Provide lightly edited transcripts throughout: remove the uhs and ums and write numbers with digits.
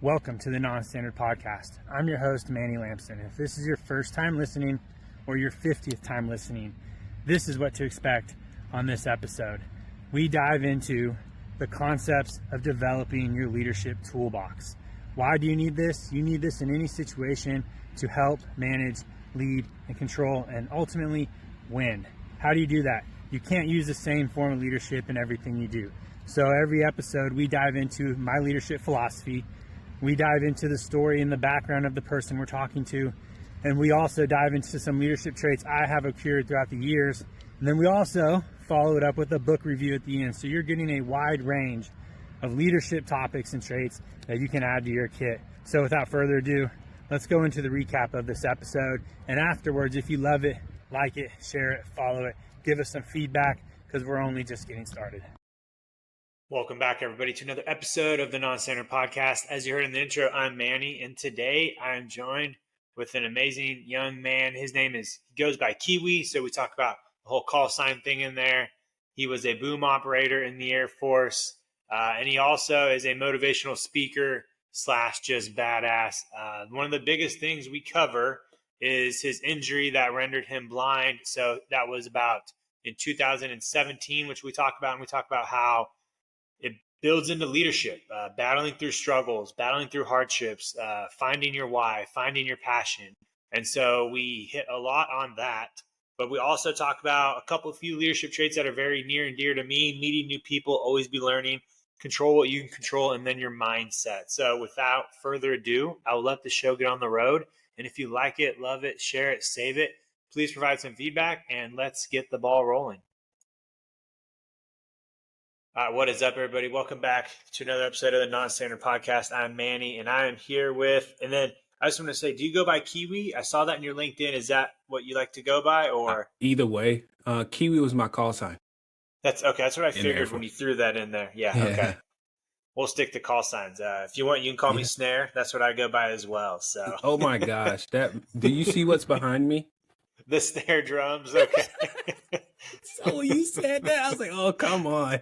Welcome to the Non-Standard Podcast. I'm your host, Manny Lampson. If this is your first time listening or your 50th time listening, this is what to expect on this episode. We dive into the concepts of developing your leadership toolbox. Why do you need this? You need this in any situation to help manage, lead, and control, and ultimately win. How do you do that? You can't use the same form of leadership in everything you do. So every episode, we dive into my leadership philosophy. We dive into the story and the background of the person we're talking to. And we also dive into some leadership traits I have accrued throughout the years. And then we also follow it up with a book review at the end. So you're getting a wide range of leadership topics and traits that you can add to your kit. So without further ado, let's go into the recap of this episode. And afterwards, if you love it, like it, share it, follow it, give us some feedback, because we're only just getting started. Welcome back, everybody, to another episode of the Non-Standard Podcast. As you heard in the intro, I'm Manny, and today I'm joined with an amazing young man. His name he goes by Kiwi, so we talk about the whole call sign thing in there. He was a boom operator in the Air Force, and he also is a motivational speaker / just badass. One of the biggest things we cover is his injury that rendered him blind. So that was about in 2017, which we talk about, and we talk about how it builds into leadership, battling through struggles, battling through hardships, finding your why, finding your passion. And so we hit a lot on that, but we also talk about a few leadership traits that are very near and dear to me: meeting new people, always be learning, control what you can control, and then your mindset. So without further ado, I'll let the show get on the road. And if you like it, love it, share it, save it, please provide some feedback, and let's get the ball rolling. What is up, everybody? Welcome back to another episode of the Non-Standard Podcast. I'm Manny, and I am here with, and then I just want to say, do you go by Kiwi? I saw that in your LinkedIn. Is that what you like to go by, or? Either way, Kiwi was my call sign. That's okay. That's what I figured when you threw that in there. Yeah. Okay. We'll stick to call signs. If you want, you can call me Snare. That's what I go by as well. So. Oh my gosh! Do you see what's behind me? The snare drums. Okay. So when you said that, I was like, "Oh, come on."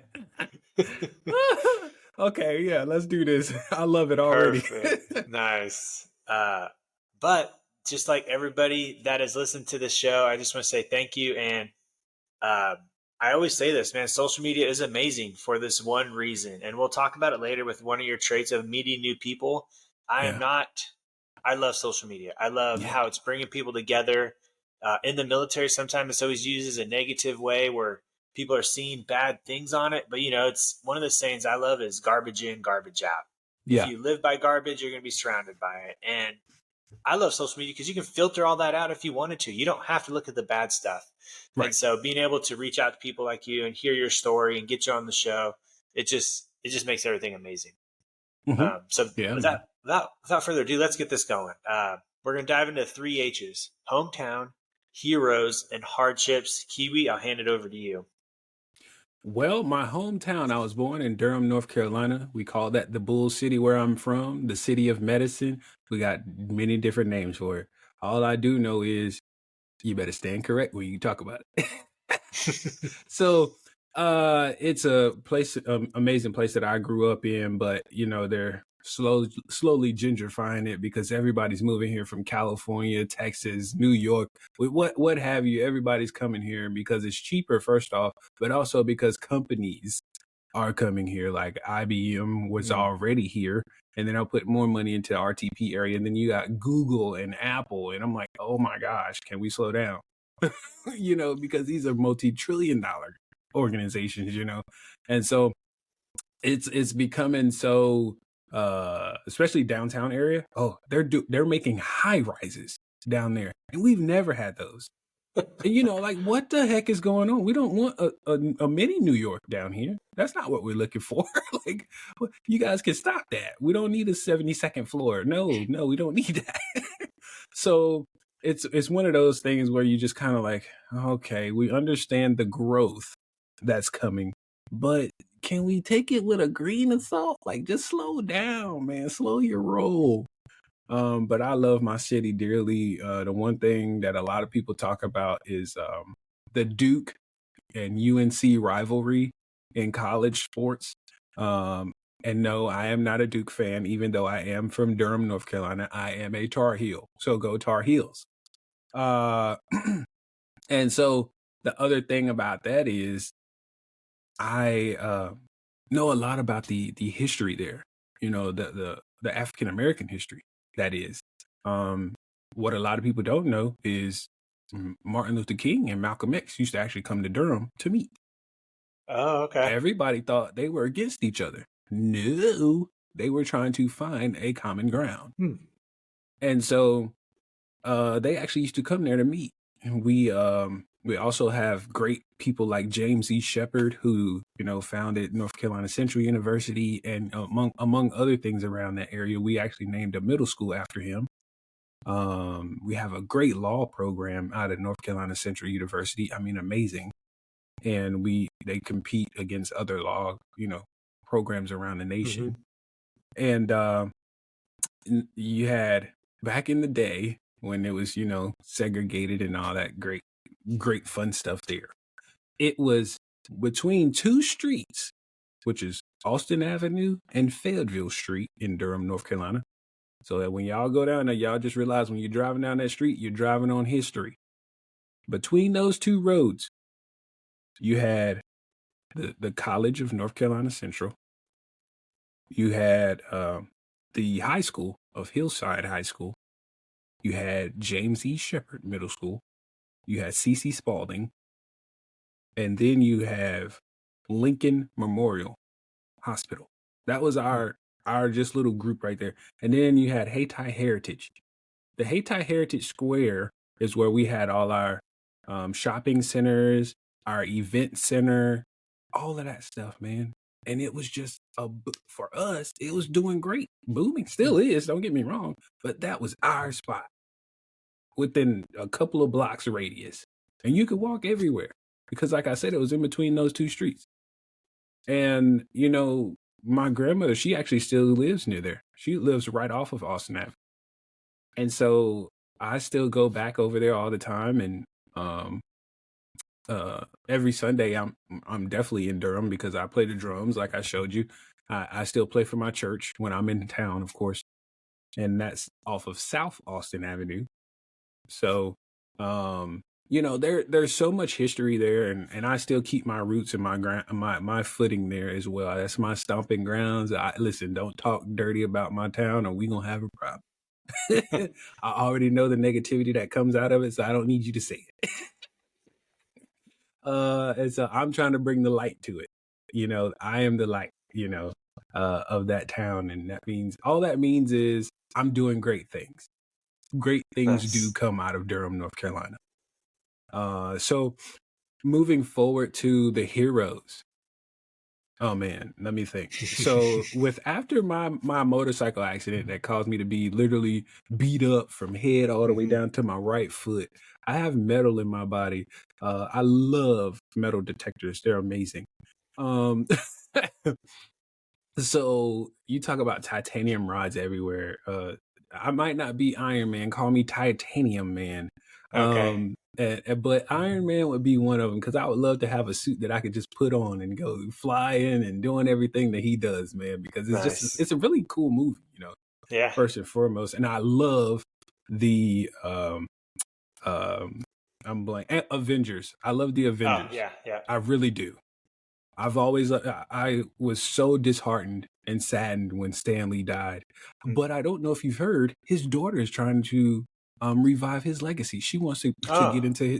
Okay, yeah, let's do this. I love it already. Perfect. Nice. But just like everybody that has listened to this show, I just want to say thank you. And I always say this, man, social media is amazing for this one reason. And we'll talk about it later with one of your traits of meeting new people. I love social media. I love how it's bringing people together. In the military, sometimes it's always used as a negative way where people are seeing bad things on it. But, it's one of the sayings I love is garbage in, garbage out. Yeah. If you live by garbage, you're going to be surrounded by it. And I love social media because you can filter all that out if you wanted to. You don't have to look at the bad stuff. Right. And so being able to reach out to people like you and hear your story and get you on the show, it just makes everything amazing. Mm-hmm. Without further ado, let's get this going. We're going to dive into 3 H's: hometown, heroes, and hardships. Kiwi, I'll hand it over to you. Well, my hometown, I was born in Durham, North Carolina. We call that the Bull City where I'm from, the city of medicine. We got many different names for it. All I do know is you better stand correct when you talk about it. So it's a place, amazing place that I grew up in, but they're slowly gentrifying it because everybody's moving here from California, Texas, New York, what have you. Everybody's coming here because it's cheaper, first off, but also because companies are coming here. Like IBM was already here, and then I'll put more money into the RTP area, and then you got Google and Apple, and I'm like, oh my gosh, can we slow down? Because these are multi-trillion-dollar organizations, and so it's becoming so. Especially downtown area. Oh, they're making high rises down there, and we've never had those. And, like, what the heck is going on? We don't want a mini New York down here. That's not what we're looking for. Like, you guys can stop that. We don't need a 72nd floor. No, we don't need that. So it's one of those things where you just kind of like, okay, we understand the growth that's coming, but can we take it with a grain of salt? Like, just slow down, man. Slow your roll. But I love my city dearly. The one thing that a lot of people talk about is the Duke and UNC rivalry in college sports. And no, I am not a Duke fan, even though I am from Durham, North Carolina. I am a Tar Heel. So go Tar Heels. Uh, and so the other thing about that is I know a lot about the history there. You know, the African American history, that is. What a lot of people don't know is Martin Luther King and Malcolm X used to actually come to Durham to meet. Oh, okay. Everybody thought they were against each other. No, they were trying to find a common ground. And so they actually used to come there to meet. And we also have great people like James E. Shepard, who, you know, founded North Carolina Central University, and among other things around that area. We actually named a middle school after him. We have a great law program out of North Carolina Central University. I mean, amazing. And they compete against other law, you know, programs around the nation. And you had, back in the day when it was, you know, segregated and all that great fun stuff there, it was between two streets, which is Austin Avenue and Fayetteville Street in Durham, North Carolina. So that when y'all go down there, y'all just realize when you're driving down that street, you're driving on history. Between those two roads, you had the College of North Carolina Central. You had the high school of Hillside High School. You had James E. Shepard Middle School. You had C.C. Spalding. And then you have Lincoln Memorial Hospital. That was our just little group right there. And then you had Hayti Heritage. The Hayti Heritage Square is where we had all our shopping centers, our event center, all of that stuff, man. And it was just, for us, it was doing great. Booming. Still is, don't get me wrong. But that was our spot within a couple of blocks radius. And you could walk everywhere. Because like I said, it was in between those two streets. And, you know, my grandmother, she actually still lives near there. She lives right off of Austin Ave. And so I still go back over there all the time. And every Sunday I'm definitely in Durham because I play the drums, like I showed you. I still play for my church when I'm in town, of course. And that's off of South Austin Avenue. So you know, there's so much history there, and I still keep my roots and my footing there as well. That's my stomping grounds. Listen, don't talk dirty about my town or we gonna have a problem. I already know the negativity that comes out of it, so I don't need you to say it. And so I'm trying to bring the light to it. You know, I am the light, you know, of that town, and all that means is I'm doing great things. Great things do come out of Durham, North Carolina. So moving forward to the heroes. Oh man, let me think. So after my motorcycle accident that caused me to be literally beat up from head all the way down to my right foot, I have metal in my body. I love metal detectors. They're amazing. So you talk about titanium rods everywhere. I might not be Iron Man. Call me Titanium Man. Okay. But Iron Man would be one of them because I would love to have a suit that I could just put on and go flying and doing everything that he does, man. Because it's it's a really cool movie, you know. Yeah. First and foremost, and I love the Avengers. I love the Avengers. Oh, yeah. I really do. I was so disheartened and saddened when Stan Lee died. But I don't know if you've heard, his daughter is trying to revive his legacy. She wants to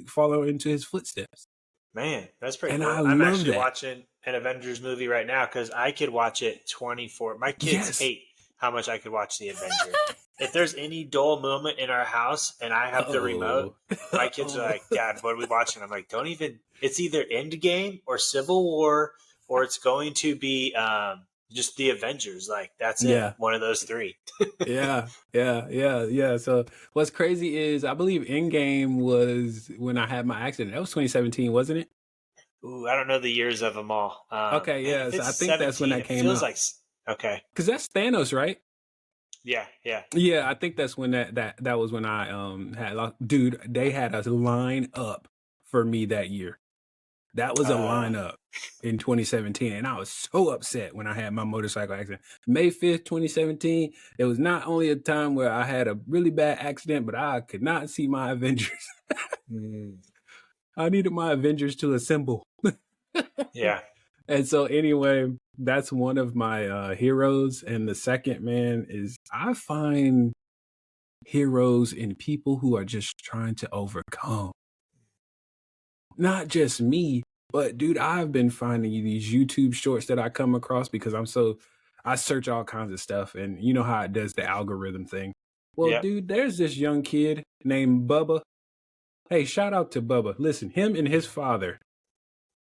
follow into his footsteps. Man, that's pretty and cool. I'm actually watching an Avengers movie right now because I could watch it 24. My kids hate how much I could watch the Avengers. If there's any dull moment in our house and I have the remote, my kids are like, Dad, what are we watching? I'm like, don't even, it's either Endgame or Civil War, or it's going to be just the Avengers. Like, that's it. One of those three. Yeah. So what's crazy is I believe Endgame was when I had my accident. That was 2017, wasn't it? Ooh, I don't know the years of them all. Okay, yeah. So I think that's when that came out. Feels like, okay. Because that's Thanos, right? Yeah. Yeah, I think that's when that was when I had lost. Dude, they had a line up for me that year. That was a lineup in 2017, and I was so upset when I had my motorcycle accident. May 5th, 2017, it was not only a time where I had a really bad accident, but I could not see my Avengers. I needed my Avengers to assemble. Yeah. And so anyway, that's one of my heroes. And the second, man, is I find heroes in people who are just trying to overcome. Not just me, but dude, I've been finding these YouTube shorts that I come across because I search all kinds of stuff, and you know how it does the algorithm thing. Well, dude, there's this young kid named Bubba. Hey, shout out to Bubba. Listen, him and his father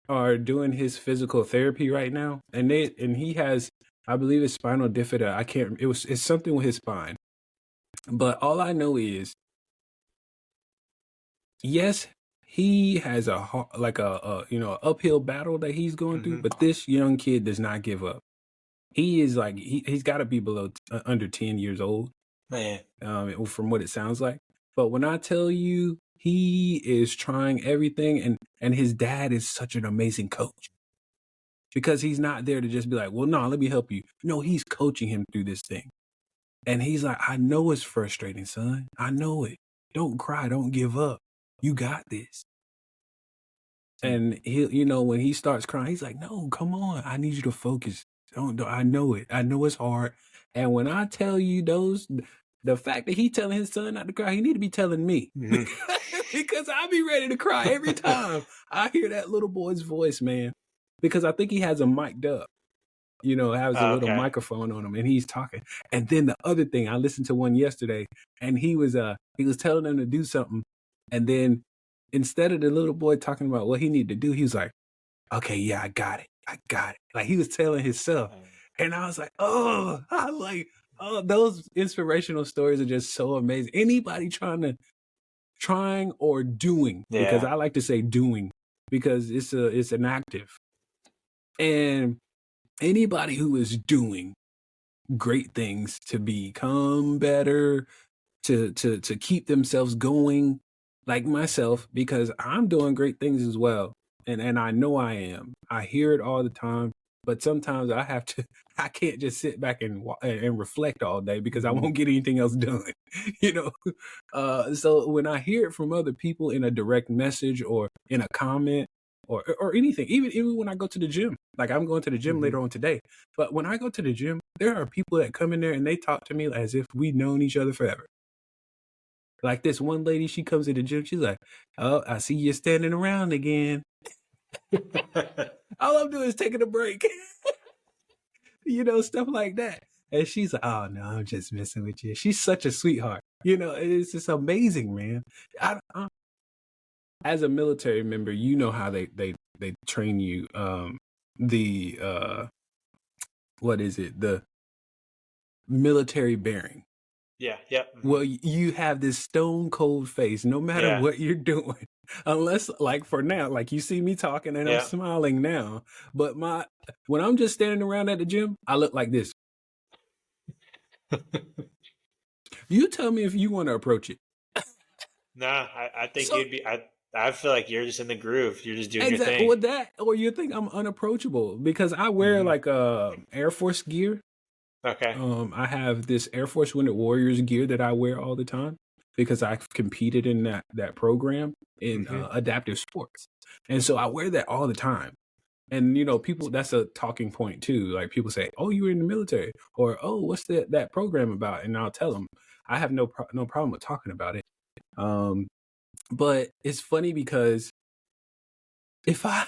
are doing his physical therapy right now, and he has, I believe it's spinal bifida. It's something with his spine. But all I know is, yes, he has a uphill battle that he's going through, but this young kid does not give up. He is like he's got to be under 10 years old, man. From what it sounds like. But when I tell you, he is trying everything, and his dad is such an amazing coach, because he's not there to just be like, well, no, let me help you. No, he's coaching him through this thing, and he's like, I know it's frustrating, son. I know it. Don't cry. Don't give up. You got this. And he, when he starts crying, he's like, no, come on. I need you to focus. Don't, I know it. I know it's hard. And when I tell you the fact that he's telling his son not to cry, he need to be telling me. Because I be ready to cry every time I hear that little boy's voice, man. Because I think he has him mic'd up. Has a little microphone on him, and he's talking. And then the other thing, I listened to one yesterday, and he was telling them to do something. And then instead of the little boy talking about what he needed to do, he was like, okay, yeah, I got it. Like he was telling himself. And I was like, those inspirational stories are just so amazing. Anybody trying or doing, because I like to say doing, because it's an active. And anybody who is doing great things to become better, to keep themselves going, like myself, because I'm doing great things as well. And I know I am. I hear it all the time, but sometimes I can't just sit back and reflect all day, because I won't get anything else done, So when I hear it from other people in a direct message or in a comment or anything, even when I go to the gym, like I'm going to the gym later on today, but when I go to the gym, there are people that come in there and they talk to me as if we've known each other forever. Like this one lady, she comes to the gym, she's like, oh, I see you standing around again. All I'm doing is taking a break. Stuff like that. And she's like, oh, no, I'm just messing with you. She's such a sweetheart. It's just amazing, man. As a military member, you know how they train you. What is it? The military bearing. Yeah. Yep. Well, you have this stone cold face no matter what you're doing, unless, like, for now, like you see me talking and I'm smiling now. But when I'm just standing around at the gym, I look like this. You tell me if you want to approach it. Nah, I think you'd be. I feel like you're just in the groove. You're just doing your thing. With that, or you think I'm unapproachable because I wear like Air Force gear. Okay. I have this Air Force Wounded Warriors gear that I wear all the time because I've competed in that program in adaptive sports. And so I wear that all the time. And, people, that's a talking point too. Like people say, oh, you were in the military, or, oh, what's that program about? And I'll tell them I have no problem with talking about it. But it's funny because if I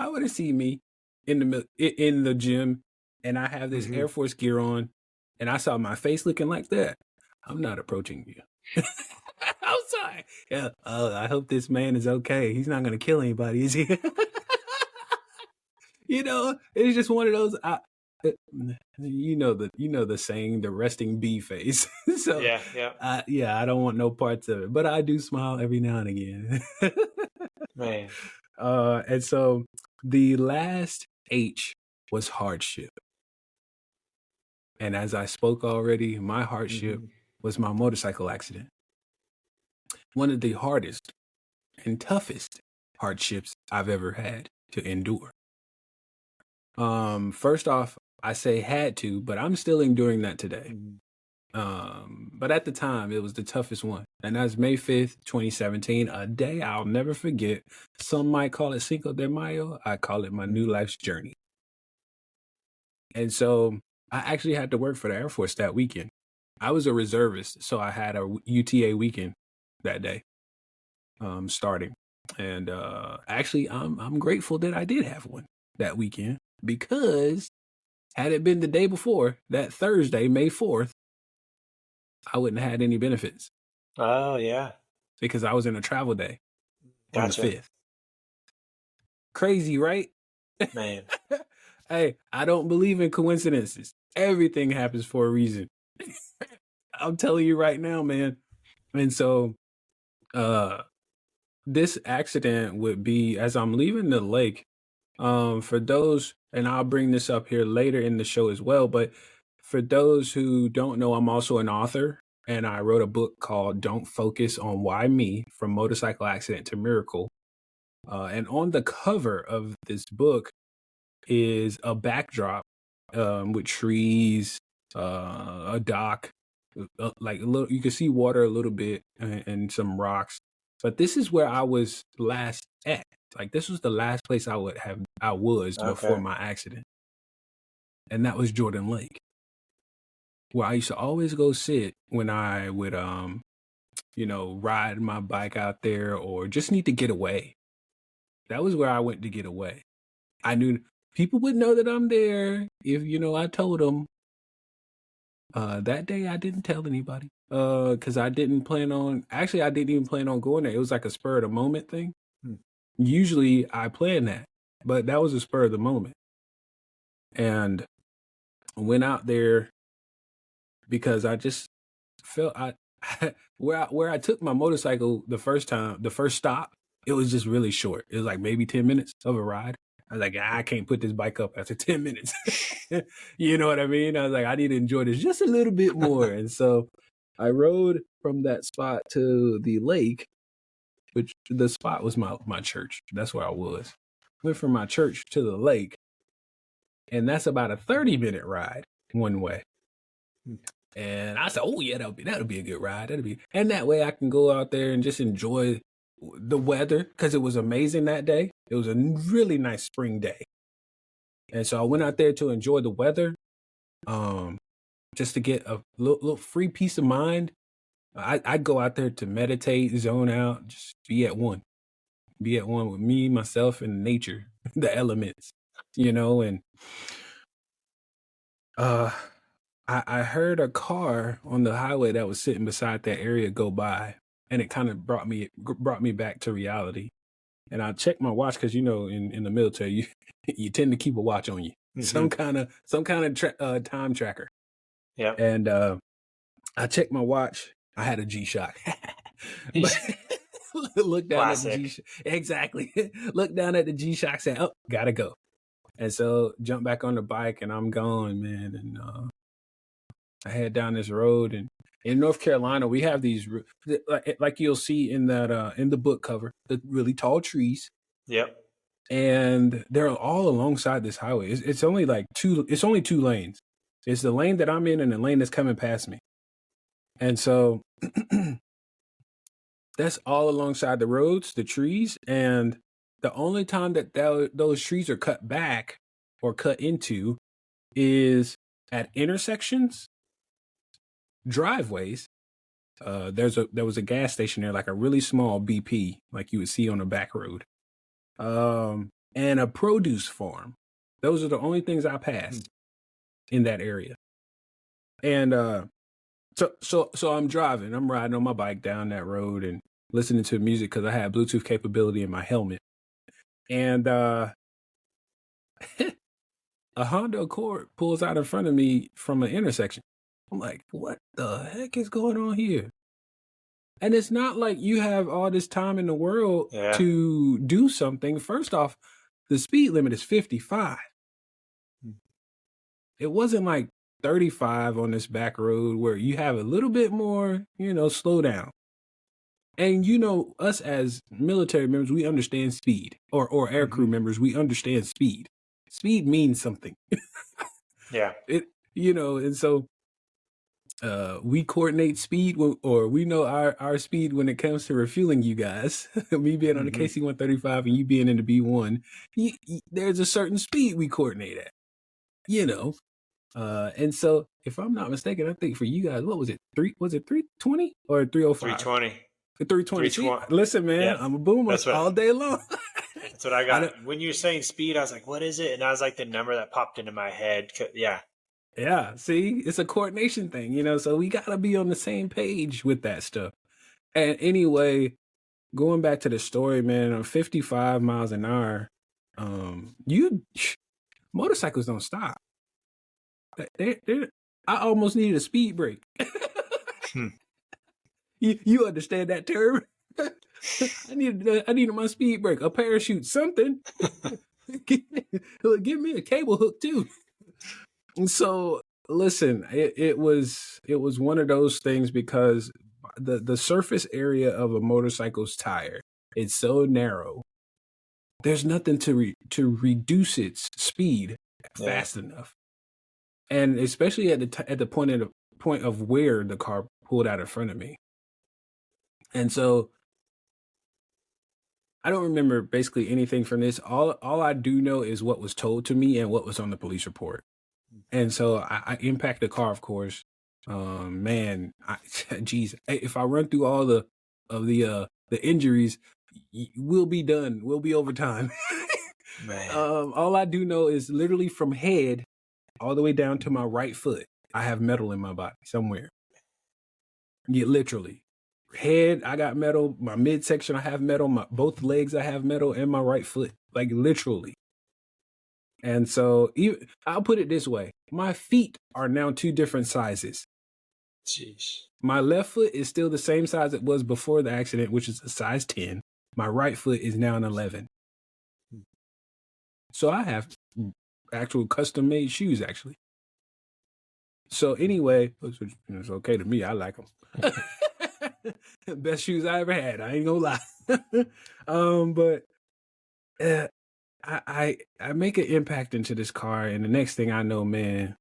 were to see me in the gym, and I have this Air Force gear on, and I saw my face looking like that, I'm not approaching you. I'm sorry. Yeah. Oh, I hope this man is okay. He's not going to kill anybody, is he? It's just one of those. The saying, the resting bee face. So yeah. I don't want no parts of it, but I do smile every now and again. Man. And so the last H was hardship. And as I spoke already, my hardship was my motorcycle accident. One of the hardest and toughest hardships I've ever had to endure. First off, I say had to, but I'm still enduring that today. But at the time, it was the toughest one. And that's May 5th, 2017, a day I'll never forget. Some might call it Cinco de Mayo. I call it my new life's journey. And so I actually had to work for the Air Force that weekend. I was a reservist, so I had a UTA weekend that day, starting. And actually, I'm grateful that I did have one that weekend, because had it been the day before, that Thursday, May 4th, I wouldn't have had any benefits. Oh, yeah. Because I was in a travel day on Gotcha. the 5th. Crazy, right? Man. Hey, I don't believe in coincidences. Everything happens for a reason. I'm telling you right now, man. And so this accident would be as I'm leaving the lake. For those, and I'll bring this up here later in the show as well, but for those who don't know, I'm also an author, and I wrote a book called Don't Focus on Why Me, From Motorcycle Accident to Miracle. And on the cover of this book is a backdrop with trees, a dock, like a little, you can see water a little bit, and some rocks. But this is where I was last at. Like, this was the last place I was before my accident. And that was Jordan Lake, where I used to always go sit when I would, ride my bike out there or just need to get away. That was where I went to get away. I knew people would know that I'm there if, I told them. That day I didn't tell anybody because I didn't even plan on going there. It was like a spur of the moment thing. Usually I plan that, but that was a spur of the moment. And I went out there because I just felt where I took my motorcycle the first stop, it was just really short. It was like maybe 10 minutes of a ride. I was like, I can't put this bike up after 10 minutes. You know what I mean? I was like, I need to enjoy this just a little bit more. And so I rode from that spot to the lake, which the spot was my church. That's where I was. Went from my church to the lake, and that's about a 30-minute ride one way. And I said, oh yeah, that'll be a good ride. And that way I can go out there and just enjoy the weather, because it was amazing that day. It was a really nice spring day. And so I went out there to enjoy the weather, just to get a little free peace of mind. I go out there to meditate, zone out, just be at one with me, myself, and nature, the elements, and I heard a car on the highway that was sitting beside that area go by, and it kind of brought me back to reality. And I checked my watch because, in the military, you tend to keep a watch on you, some kind of time tracker. Yeah. And I checked my watch. I had a G-Shock. Look down Classic. at the G-Shock. Exactly. Look down at the G-Shock, said, "Oh, gotta go." And so jump back on the bike, and I'm gone, man. And I head down this road, and in North Carolina, we have these, like you'll see in that in the book cover, the really tall trees. Yep. And they're all alongside this highway. It's only it's only two lanes. It's the lane that I'm in and the lane that's coming past me. And so that's all alongside the roads, the trees. And the only time that those trees are cut back or cut into is at intersections, driveways. There was a gas station there, like a really small BP, like you would see on a back road. And a produce farm. Those are the only things I passed in that area. And so I'm driving. I'm riding on my bike down that road and listening to music because I had Bluetooth capability in my helmet. And a Honda Accord pulls out in front of me from an intersection. I'm like, what the heck is going on here? And it's not like you have all this time in the world to do something. First off, the speed limit is 55. It wasn't like 35 on this back road where you have a little bit more, slow down. And us as military members, we understand speed, or aircrew members, we understand speed. Speed means something. Yeah. And so we coordinate speed, or we know our speed when it comes to refueling you guys. Me being on the KC-135 and you being in the B1, there's a certain speed we coordinate at. And so if I'm not mistaken, I think for you guys, what was it? 320 or 305? 320. 320. Listen, man, yeah. I'm a boomer all day long. That's what I got. When you were saying speed, I was like, what is it? And that was like the number that popped into my head. Yeah. Yeah. See, it's a coordination thing, so we got to be on the same page with that stuff. And anyway, going back to the story, man, on 55 miles an hour, motorcycles don't stop. I almost needed a speed break. You understand that term? I needed my speed break, a parachute, something. Give me a cable hook too. And so, listen, it was one of those things because the surface area of a motorcycle's tire, it's so narrow. There's nothing to reduce its speed fast enough, and especially at the point of where the car pulled out in front of me. And so I don't remember basically anything from this. All I do know is what was told to me and what was on the police report. And so I impact the car, of course. Man, geez, if I run through all the injuries, we'll be done. We'll be over time. Man. All I do know is literally from head all the way down to my right foot, I have metal in my body somewhere. Yeah, literally. Head, I got metal. My midsection, I have metal. My both legs, I have metal, and my right foot, like literally. And so, I'll put it this way: my feet are now 2 different sizes. Jeez. My left foot is still the same size it was before the accident, which is a size 10. My right foot is now an 11. So I have actual custom-made shoes, actually. So anyway, it's okay to me. I like them. Best shoes I ever had. I ain't gonna lie. But I make an impact into this car, and the next thing I know, man,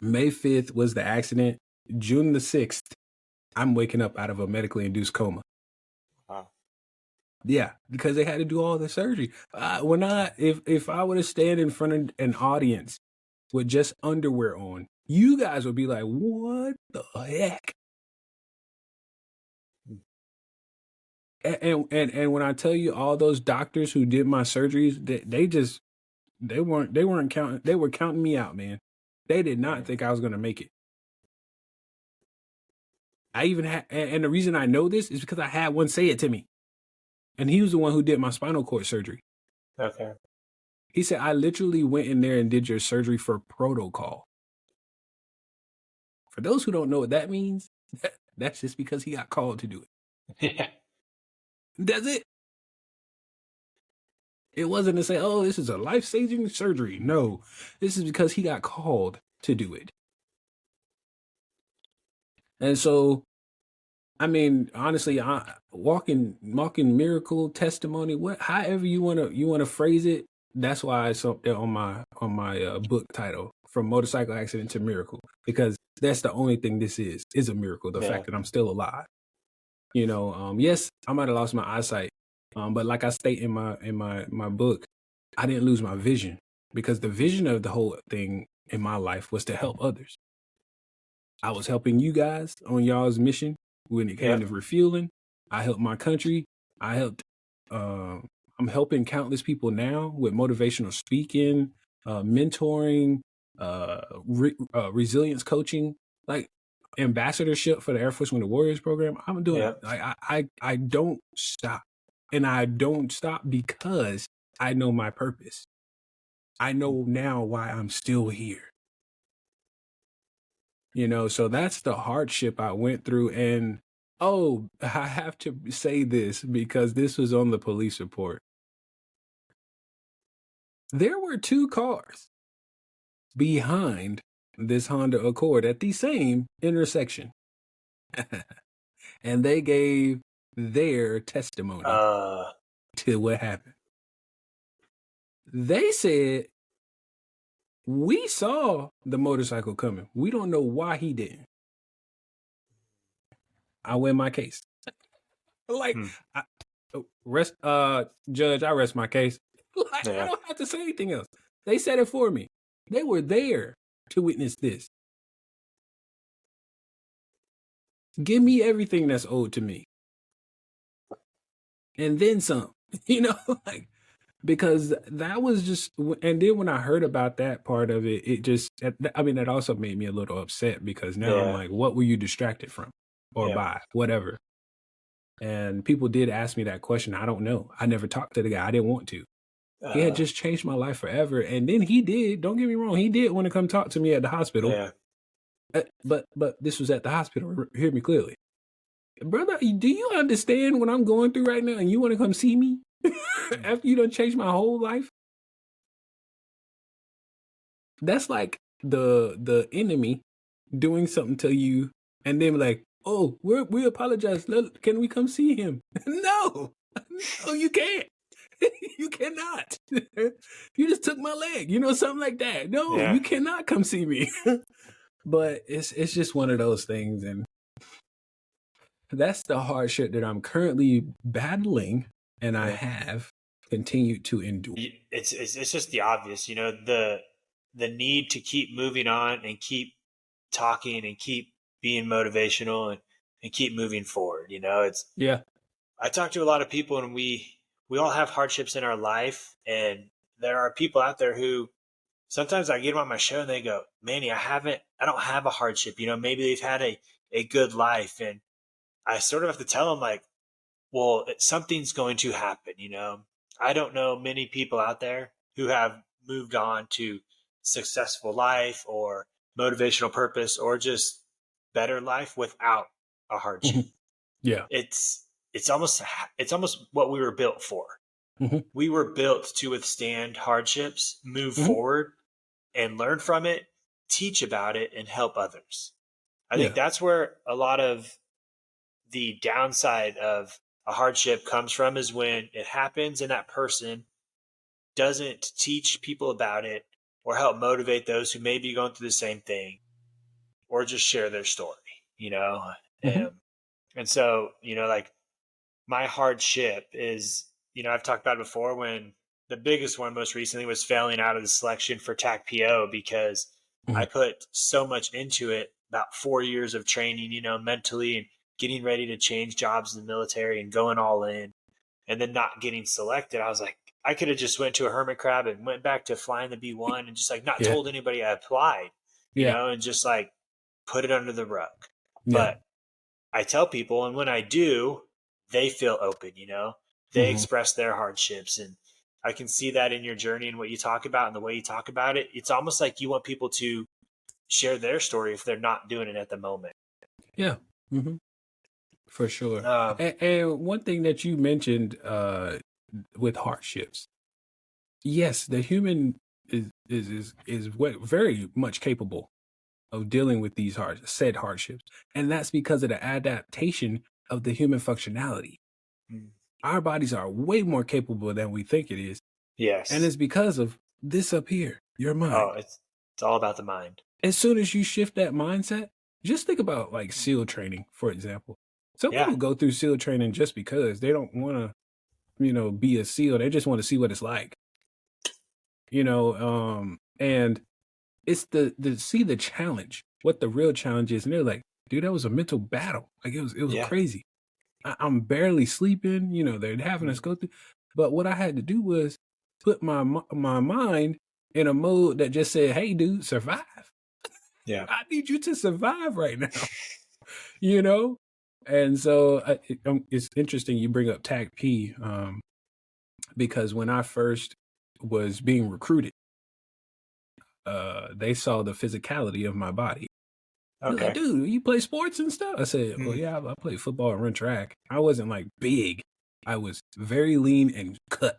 May 5th was the accident. June the 6th, I'm waking up out of a medically induced coma. Wow. Yeah, because they had to do all the surgery. If I were to stand in front of an audience with just underwear on, you guys would be like, "What the heck?" And when I tell you all those doctors who did my surgeries, they weren't counting. They were counting me out, man. They did not think I was going to make it. I even had, and the reason I know this is because I had one say it to me, and he was the one who did my spinal cord surgery. Okay. He said, "I literally went in there and did your surgery for protocol." For those who don't know what that means, that's just because he got called to do it. Yeah. That's it. It wasn't to say, "Oh, this is a life-saving surgery." No, this is because he got called to do it. And so, I mean, honestly, walking miracle testimony, however you wanna phrase it, that's why it's up there on my book title, From Motorcycle Accident to Miracle, because that's the only thing this is a miracle. The fact that I'm still alive. Yes, I might have lost my eyesight, but like I state in my book, I didn't lose my vision, because the vision of the whole thing in my life was to help others. I was helping you guys on y'all's mission when it came to refueling. I helped my country. I'm helping countless people now with motivational speaking, mentoring, resilience coaching, like ambassadorship for the Air Force Wounded Warriors program. I'm doing it. I don't stop. And I don't stop because I know my purpose. I know now why I'm still here. So that's the hardship I went through. And I have to say this because this was on the police report. There were 2 cars behind this Honda Accord at the same intersection. and they gave their testimony to what happened. They said, we saw the motorcycle coming. We don't know why he didn't. I win my case. Like, Judge, I rest my case. Like, I don't have to say anything else. They said it for me. They were there to witness this. Give me everything that's owed to me. And then some, like, because that was just, and then when I heard about that part of it, it just, that also made me a little upset because now I'm like, what were you distracted from or by, whatever? And people did ask me that question. I don't know. I never talked to the guy. I didn't want to. He had just changed my life forever. And then he did, don't get me wrong, he did want to come talk to me at the hospital. Yeah. But this was at the hospital. Hear me clearly. Brother, do you understand what I'm going through right now and you want to come see me after you done changed my whole life? That's like the enemy doing something to you and then like, oh, we apologize. Can we come see him? No, you can't. You cannot. You just took my leg, something like that. No, you cannot come see me. But it's just one of those things, and that's the hardship that I'm currently battling, and I have continued to endure. It's just the obvious, the need to keep moving on and keep talking and keep being motivational and keep moving forward. I talk to a lot of people, and we all have hardships in our life, and there are people out there who sometimes I get them on my show and they go, Manny, I don't have a hardship. Maybe they've had a good life. And I sort of have to tell them like, well, something's going to happen. I don't know many people out there who have moved on to successful life or motivational purpose or just better life without a hardship. Yeah. It's almost what we were built for. Mm-hmm. We were built to withstand hardships, move forward and learn from it, teach about it, and help others. I think that's where a lot of the downside of a hardship comes from, is when it happens and that person doesn't teach people about it or help motivate those who may be going through the same thing or just share their story, And so, like my hardship is, I've talked about it before, when the biggest one most recently was failing out of the selection for TAC PO because I put so much into it, about 4 years of training, mentally and getting ready to change jobs in the military and going all in, and then not getting selected. I was like, I could have just went to a hermit crab and went back to flying the B-1 and just like not told anybody I applied, and just like put it under the rug. But I tell people, and when I do, they feel open, they express their hardships, and I can see that in your journey and what you talk about and the way you talk about it. It's almost like you want people to share their story if they're not doing it at the moment. Yeah, for sure. And one thing that you mentioned with hardships, yes, the human is very much capable of dealing with these said hardships, and that's because of the adaptation of the human functionality. Our bodies are way more capable than we think it is. Yes. And it's because of this up here, your mind. Oh, it's all about the mind. As soon as you shift that mindset, just think about like SEAL training, for example. Some people go through SEAL training just because they don't want to, be a SEAL. They just want to see what it's like. And it's see the challenge, what the real challenge is. And they're like, dude, that was a mental battle. Like it was crazy. I'm barely sleeping, they're having us go through. But what I had to do was put my mind in a mode that just said, hey, dude, survive. Yeah. I need you to survive right now, And so it's interesting you bring up TAC P because when I first was being recruited, they saw the physicality of my body. Okay. Like, dude, you play sports and stuff? I said, well, yeah, I play football and run track. I wasn't like big. I was very lean and cut.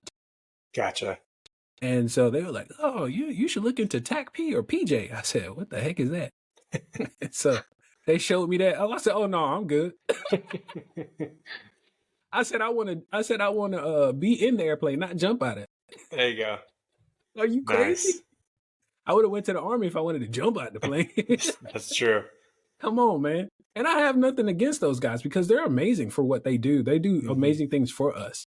Gotcha. And so they were like, oh, you should look into TAC P or PJ. I said, what the heck is that? They showed me that. Oh, I said, "Oh no, I'm good." I said, "I want to be in the airplane, not jump out of it." There you go. Are you crazy? Nice. I would have went to the Army if I wanted to jump out the plane. That's true. Come on, man. And I have nothing against those guys because they're amazing for what they do. They do amazing things for us.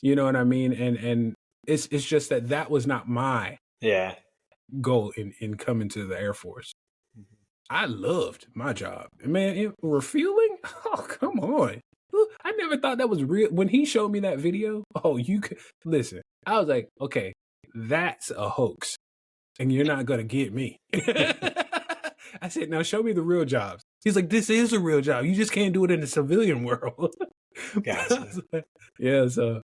You know what I mean? And it's just that was not my goal in coming to the Air Force. I loved my job. Man, refueling? Oh, come on. I never thought that was real. When he showed me that video, you could listen. I was like, okay, that's a hoax. And you're not going to get me. I said, now show me the real jobs. He's like, this is a real job. You just can't do it in the civilian world. Gotcha. Yeah, so.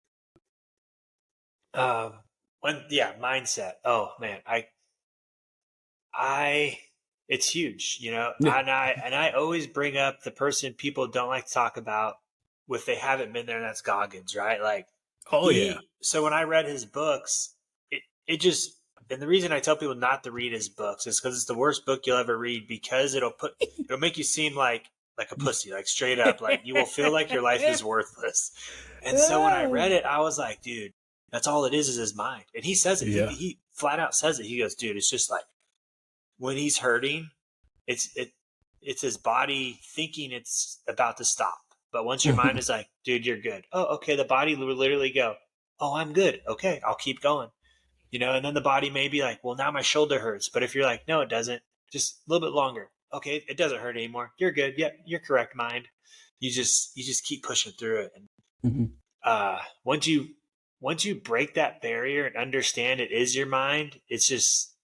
Mindset. Oh man, it's huge, you know. Yeah. And I always bring up the person people don't like to talk about if they haven't been there, and that's Goggins, right? Like, so when I read his books, it just, and the reason I tell people not to read his books is because it's the worst book you'll ever read, because it'll make you seem like a pussy, like straight up, like you will feel like your life is worthless. And so when I read it, I was like, dude, that's all it is his mind. And he says it. Yeah. He flat out says it. He goes, dude, it's just like when he's hurting, it's his body thinking it's about to stop. But once your mind is like, dude, you're good. Oh, okay. The body will literally go, oh, I'm good. Okay, I'll keep going. You know, and then the body may be like, well, now my shoulder hurts. But if you're like, no, it doesn't, just a little bit longer. Okay, it doesn't hurt anymore. You're good. Yep, you're correct, mind. You just keep pushing through it. And once you break that barrier and understand it is your mind, it's just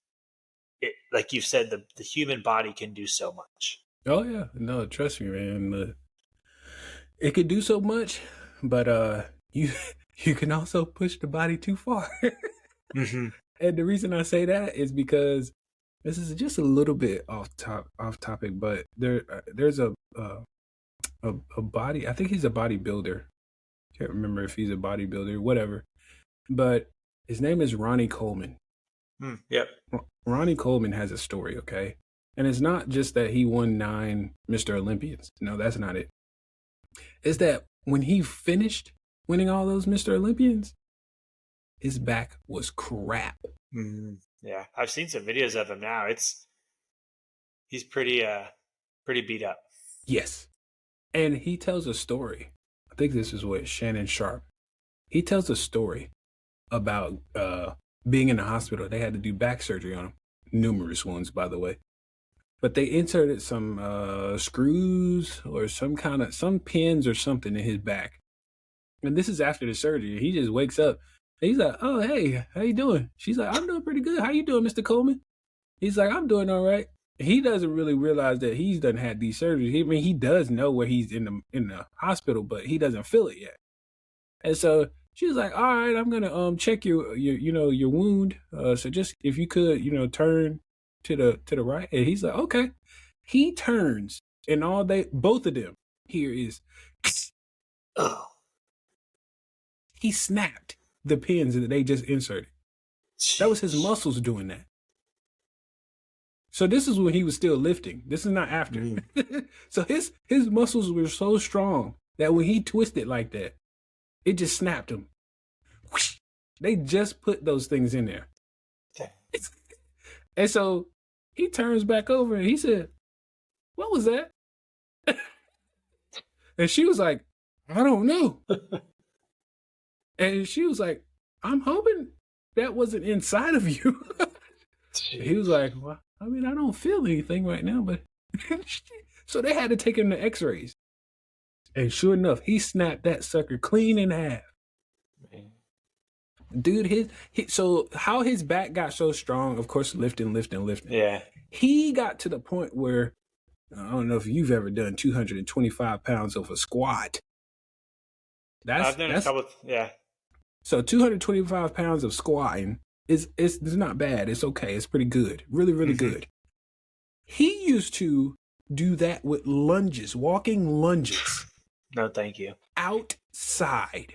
like you've said, the human body can do so much. Oh yeah, no, trust me, man. It could do so much, but you can also push the body too far. And the reason I say that is because this is just a little bit off topic, but there's a body. I think he's a bodybuilder. Can't remember if he's a bodybuilder, whatever. But his name is Ronnie Coleman. Yep. Ronnie Coleman has a story, okay? And it's not just that he won 9 Mr. Olympians. No, that's not it. It's that when he finished winning all those Mr. Olympians, his back was crap. Yeah, I've seen some videos of him now. He's pretty beat up. Yes. And he tells a story. I think this is what Shannon Sharp. He tells a story about being in the hospital. They had to do back surgery on him. Numerous ones, by the way. But they inserted some screws or some pins or something in his back. And this is after the surgery. He just wakes up. He's like, oh, hey, how you doing? She's like, I'm doing pretty good. How you doing, Mr. Coleman? He's like, I'm doing all right. He doesn't really realize that he's done had these surgeries. He does know where he's in the hospital, but he doesn't feel it yet. And so she's like, all right, I'm gonna check your wound. So just if you could, turn to the right. And he's like, okay. He turns, and both of them here is, oh, he snapped the pins that they just inserted. That was his muscles doing that. So this is when he was still lifting. This is not after. So his muscles were so strong that when he twisted like that, it just snapped him. Whoosh. They just put those things in there. And so he turns back over and he said, what was that? And she was like, I don't know. And she was like, I'm hoping that wasn't inside of you. He was like, well, I mean, I don't feel anything right now, but so they had to take him to x-rays. And sure enough, he snapped that sucker clean in half. Man. Dude, so how his back got so strong, of course, lifting. Yeah. He got to the point where, I don't know if you've ever done 225 pounds of a squat. I've done a couple, yeah. So 225 pounds of squatting it's not bad. It's okay. It's pretty good. Really, really good. He used to do that with lunges, walking lunges. No, thank you. Outside.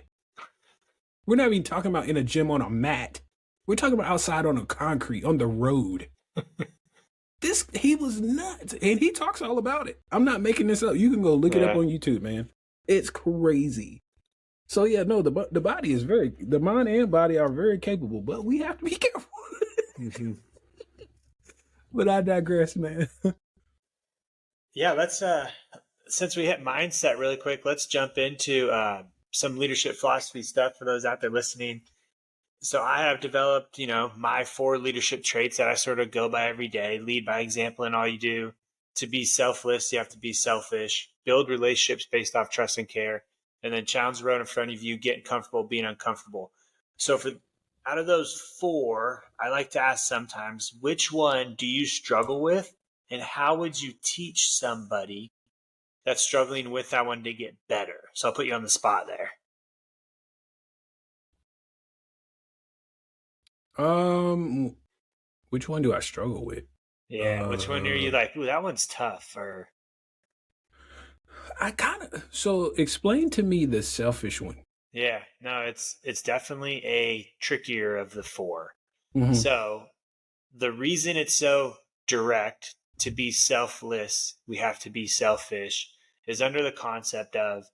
We're not even talking about in a gym on a mat. We're talking about outside on a concrete, on the road. He was nuts, and he talks all about it. I'm not making this up. You can go look it up on YouTube, man. It's crazy. So yeah, no, the body is the mind and body are very capable, but we have to be careful. Mm-hmm. But I digress, man. Yeah, let's since we hit mindset really quick, let's jump into some leadership philosophy stuff for those out there listening. So I have developed, my 4 leadership traits that I sort of go by every day. Lead by example in all you do. To be selfless, you have to be selfish. Build relationships based off trust and care. And then challenge the road in front of you, getting comfortable, being uncomfortable. So out of those 4, I like to ask sometimes, which one do you struggle with? And how would you teach somebody that's struggling with that one to get better? So I'll put you on the spot there. Which one do I struggle with? Yeah, which one are you like, ooh, that one's tough? Or so explain to me the selfish one. Yeah, no, it's definitely a trickier of the 4. Mm-hmm. So the reason it's so direct, to be selfless, we have to be selfish, is under the concept of,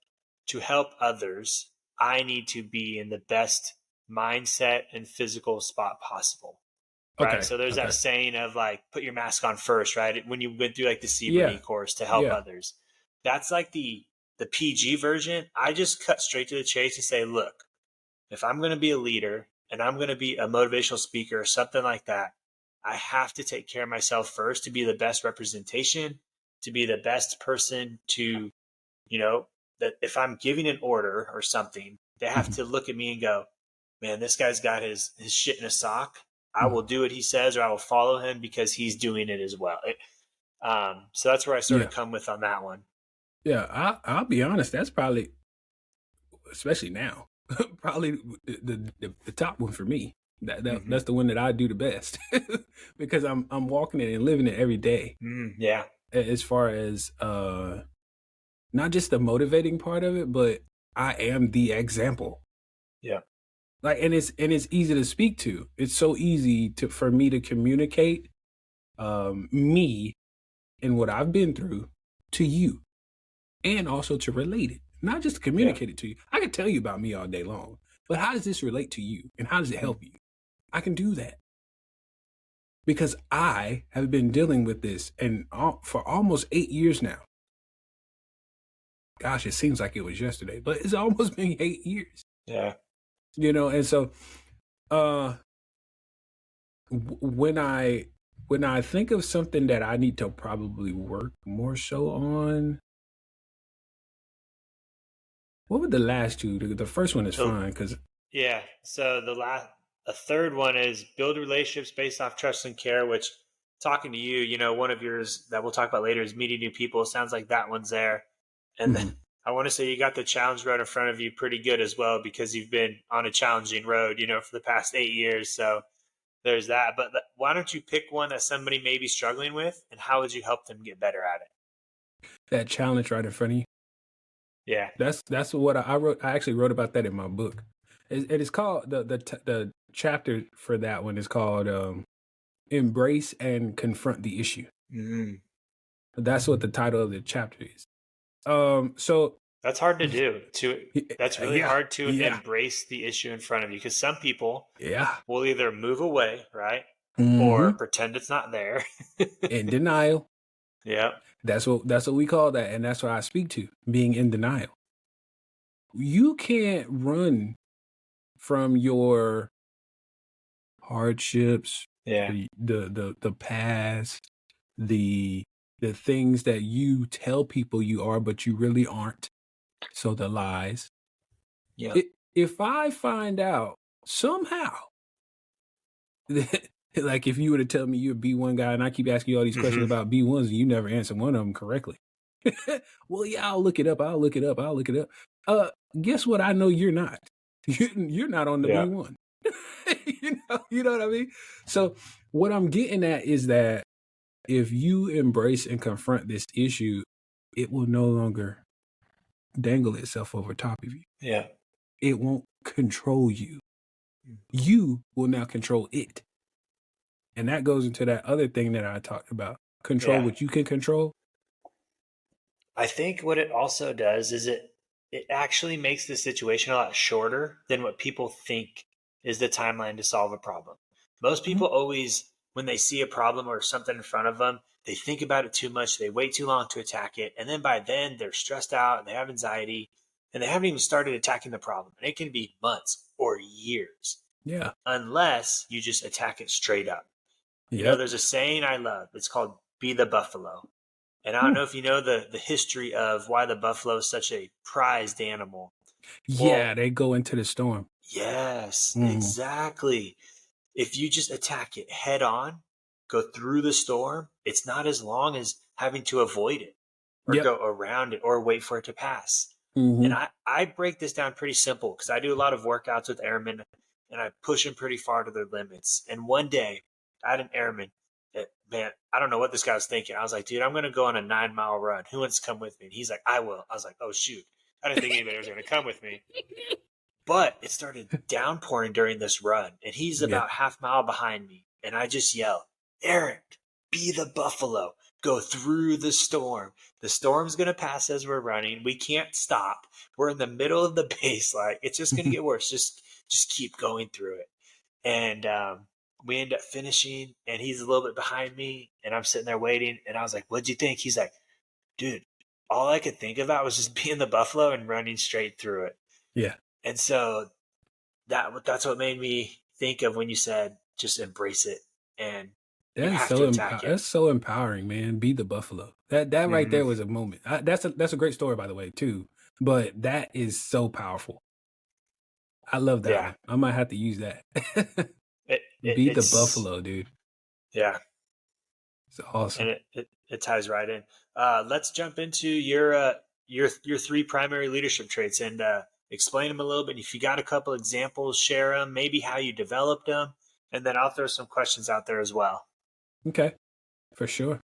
to help others, I need to be in the best mindset and physical spot possible. Right. Okay. So there's that saying of like, put your mask on first, right? When you went through like the CBD course to help others. That's like the PG version. I just cut straight to the chase and say, look, if I'm going to be a leader and I'm going to be a motivational speaker or something like that, I have to take care of myself first to be the best representation, to be the best person to, that if I'm giving an order or something, they have to look at me and go, man, this guy's got his shit in a sock. I will do what he says, or I will follow him because he's doing it as well. So that's where I sort of come with on that one. Yeah, I'll be honest. That's probably, especially now, probably the top one for me. That's the one that I do the best because I'm walking it and living it every day. Yeah. As far as not just the motivating part of it, but I am the example. Yeah. Like, and it's easy to speak to. It's so easy for me to communicate me and what I've been through to you, and also to relate it, not just to communicate it to you. I can tell you about me all day long, but how does this relate to you, and how does it help you? I can do that because I have been dealing with this and for almost 8 years now. Gosh, it seems like it was yesterday, but it's almost been 8 years. Yeah. And so when I think of something that I need to probably work more so on, what were the last 2? The first one is fine because so a third one is build relationships based off trust and care, which, talking to you, one of yours that we'll talk about later is meeting new people. Sounds like that one's there. And then I want to say you got the challenge road in front of you pretty good as well, because you've been on a challenging road, for the past 8 years. So there's that. But why don't you pick one that somebody may be struggling with, and how would you help them get better at it? That challenge right in front of you. Yeah. That's what I wrote. I actually wrote about that in my book. It is called, the chapter for that one is called Embrace and Confront the Issue. Mm-hmm. That's what the title of the chapter is. So that's hard to do. That's really hard to embrace the issue in front of you, because some people will either move away, right, or pretend it's not there. In denial. Yeah, that's what we call that, and that's what I speak to, being in denial. You can't run from your hardships, the past, the things that you tell people you are, but you really aren't. So the lies. Yeah. If I find out somehow that, like, if you were to tell me you're a B1 guy and I keep asking you all these questions about B1s and you never answer one of them correctly. Well, yeah, I'll look it up. Guess what? I know you're not. You're not on the B1. You know what I mean? So what I'm getting at is that if you embrace and confront this issue, it will no longer dangle itself over top of you. Yeah. It won't control you. You will now control it. And that goes into that other thing that I talked about. Control what you can control. I think what it also does is it actually makes the situation a lot shorter than what people think is the timeline to solve a problem. Most people always, when they see a problem or something in front of them, they think about it too much. They wait too long to attack it. And then by then they're stressed out and they have anxiety and they haven't even started attacking the problem. And it can be months or years. Yeah. Unless you just attack it straight up. You know, there's a saying I love. It's called "Be the Buffalo." And I don't know if you know the history of why the buffalo is such a prized animal. Yeah, they go into the storm. Yes, exactly. If you just attack it head on, go through the storm, it's not as long as having to avoid it or go around it or wait for it to pass. And I break this down pretty simple because I do a lot of workouts with airmen and I push them pretty far to their limits. And one day I had an airman that, man, I don't know what this guy was thinking. I was like, dude, I'm going to go on a 9-mile run. Who wants to come with me? And he's like, I will. I was like, oh, shoot. I didn't think anybody was going to come with me. But it started downpouring during this run. And he's about half mile behind me. And I just yell, Eric, be the buffalo. Go through the storm. The storm's going to pass as we're running. We can't stop. We're in the middle of the base. Like, it's just going to get worse. Just keep going through it. And we end up finishing, and he's a little bit behind me, and I'm sitting there waiting. And I was like, what'd you think? He's like, dude, all I could think about was just being the buffalo and running straight through it. Yeah. And so that's what made me think of when you said just embrace it and that's so empowering, man. Be the buffalo. That right there was a moment. That's a great story, by the way, too. But that is so powerful. I love that. Yeah. I might have to use that. Be the buffalo, dude. Yeah. It's awesome. And it ties right in. Let's jump into your 3 primary leadership traits and explain them a little bit. If you got a couple examples, share them, maybe how you developed them, and then I'll throw some questions out there as well. Okay, for sure.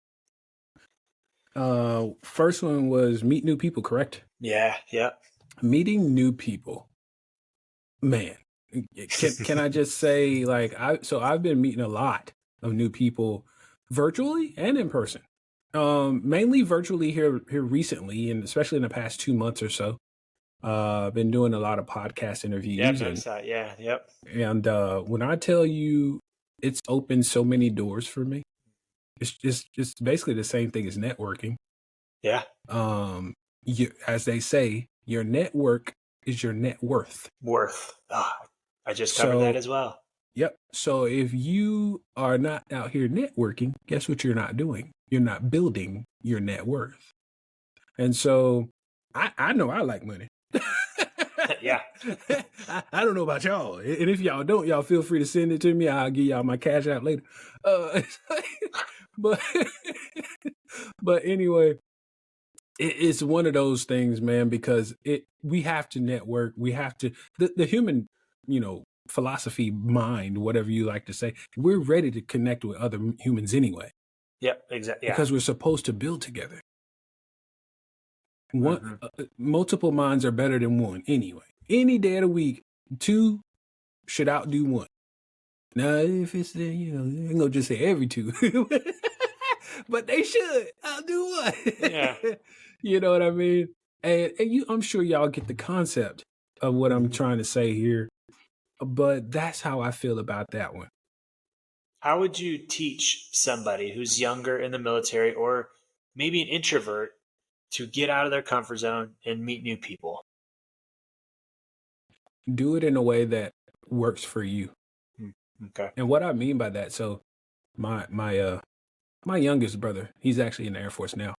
First one was meet new people, correct? Yeah. Meeting new people. Man, can I just say, like, I've been meeting a lot of new people virtually and in person. Mainly virtually here recently, and especially in the past 2 months or so. I've been doing a lot of podcast interviews. And when I tell you it's opened so many doors for me, it's basically the same thing as networking. Yeah. As they say, your network is your net worth. I just covered that as well. Yep. So if you are not out here networking, guess what you're not doing? You're not building your net worth. And so I know I like money. Yeah. I don't know about y'all. And if y'all don't, y'all feel free to send it to me. I'll give y'all my cash out later. But anyway, it's one of those things, man, because we have to network. We have to, the human, philosophy, mind, whatever you like to say, we're ready to connect with other humans anyway. Yep, exactly. Yeah. Because we're supposed to build together. Multiple minds are better than one anyway. Any day of the week, 2 should outdo 1. Now, if it's I ain't gonna just say every 2, but they should outdo 1. Yeah. You know what I mean? And I'm sure y'all get the concept of what I'm trying to say here, but that's how I feel about that one. How would you teach somebody who's younger in the military or maybe an introvert to get out of their comfort zone and meet new people? Do it in a way that works for you. Okay. And what I mean by that, so my youngest brother, he's actually in the Air Force now.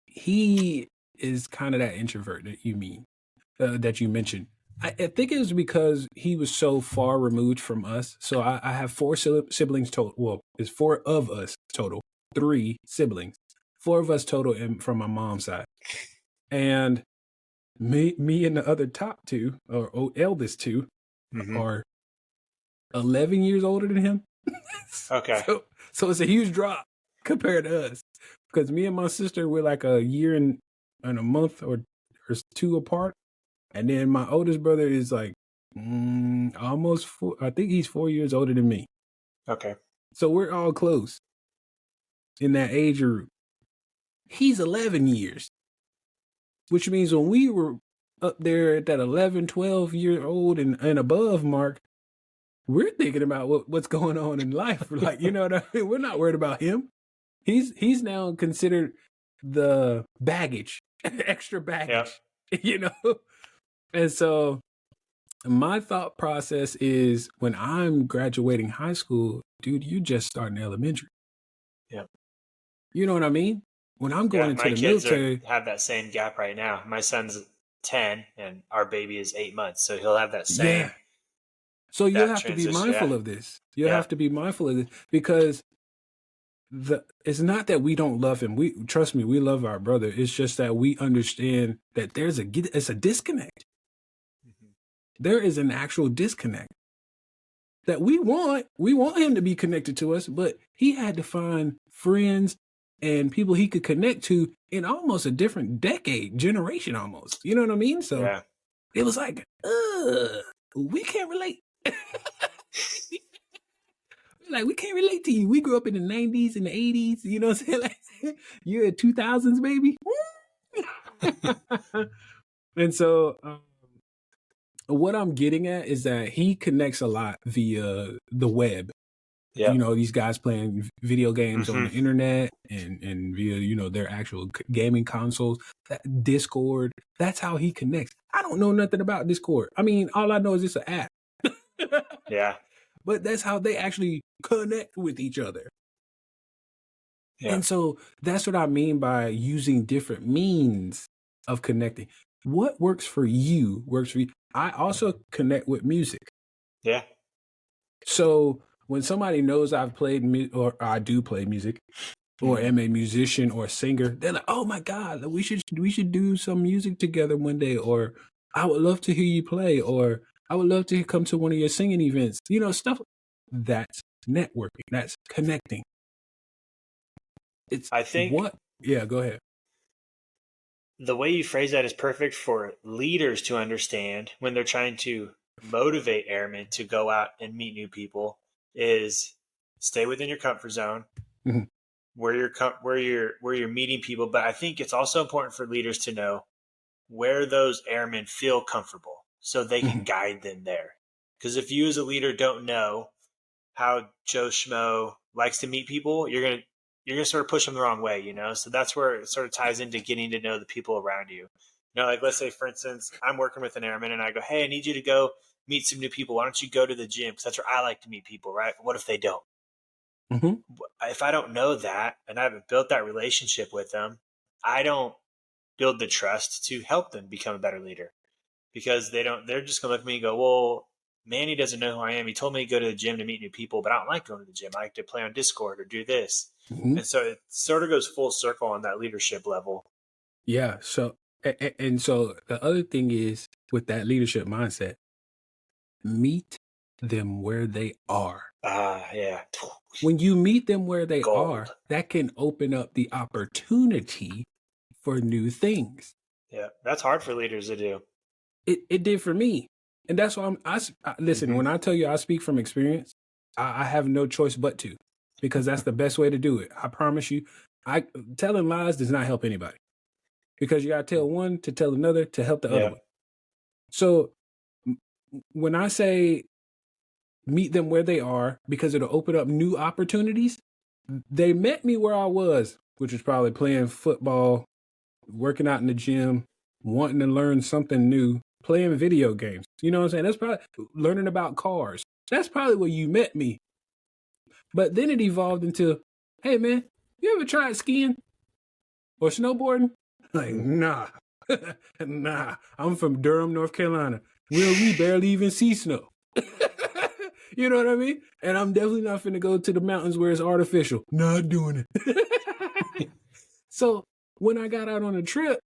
He is kind of that introvert that you mentioned. I think it was because he was so far removed from us. So I have 4 siblings total. Well, it's 4 of us total. 3 siblings. 4 of us total from my mom's side. And me and the other top 2, or eldest 2, are 11 years older than him. Okay. So it's a huge drop compared to us. Because me and my sister, we're like a year and a month or 2 apart. And then my oldest brother is like Almost 4. I think he's 4 years older than me. Okay. So we're all close in that age group. He's 11 years, which means when we were up there at that 11, 12-year-old and above mark, we're thinking about what's going on in life. Like, you know what I mean? We're not worried about him. He's now considered the baggage, extra baggage, you know? And so my thought process is when I'm graduating high school, dude, you just starting elementary. Yep. You know what I mean? When I'm going into the military. Have that same gap right now. My son's 10 and our baby is 8 months. So he'll have that same. Yeah. So you have to be mindful of this. You have to be mindful of this because it's not that we don't love him. Trust me, we love our brother. It's just that we understand that it's a disconnect. There is an actual disconnect that we want him to be connected to us, but he had to find friends and people he could connect to in almost a different generation almost. You know what I mean? So it was like, we can't relate. Like, we can't relate to you. We grew up in the 90s and the 80s. You know what I'm saying? Like, you're at 2000s, baby. And so what I'm getting at is that he connects a lot via the web. Yeah. You know, these guys playing video games on the internet and via, you know, their actual gaming consoles, Discord. That's how he connects. I don't know nothing about Discord. I mean, all I know is it's an app. Yeah. But that's how they actually connect with each other. Yeah. And so that's what I mean by using different means of connecting. What works for you works for you. I also connect with music. Yeah. So when somebody knows I've played or I do play music or am a musician or a singer, they're like, oh my God, we should do some music together one day. Or I would love to hear you play, or I would love to come to one of your singing events. You know, stuff that's networking, that's connecting. Yeah, go ahead. The way you phrase that is perfect for leaders to understand when they're trying to motivate airmen to go out and meet new people is stay within your comfort zone, where you're meeting people. But I think it's also important for leaders to know where those airmen feel comfortable so they can guide them there. Because if you as a leader don't know how Joe Schmo likes to meet people, you're gonna sort of push them the wrong way, you know? So that's where it sort of ties into getting to know the people around you. You know, like let's say, for instance, I'm working with an airman and I go, hey, I need you to go meet some new people. Why don't you go to the gym? Because that's where I like to meet people, right? What if they don't? If I don't know that and I haven't built that relationship with them, I don't build the trust to help them become a better leader, because they're just going to look at me and go, well, Manny doesn't know who I am. He told me to go to the gym to meet new people, but I don't like going to the gym. I like to play on Discord or do this. And so it sort of goes full circle on that leadership level. Yeah. So, and so the other thing is with that leadership mindset, meet them where they are. Yeah. When you meet them where they are, that can open up the opportunity for new things. Yeah. That's hard for leaders to do. It did for me. And that's why listen, when I tell you I speak from experience, I have no choice but to, because that's the best way to do it. I promise you, telling lies does not help anybody, because you got to tell one to tell another to help the other one. So when I say meet them where they are, because it'll open up new opportunities, they met me where I was, which was probably playing football, working out in the gym, wanting to learn something new, playing video games. You know what I'm saying? That's probably learning about cars. That's probably where you met me. But then it evolved into, hey man, you ever tried skiing or snowboarding? Like, nah. Nah. I'm from Durham, North Carolina, where we barely even see snow. You know what I mean? And I'm definitely not finna go to the mountains where it's artificial. Not doing it. So when I got out on a trip,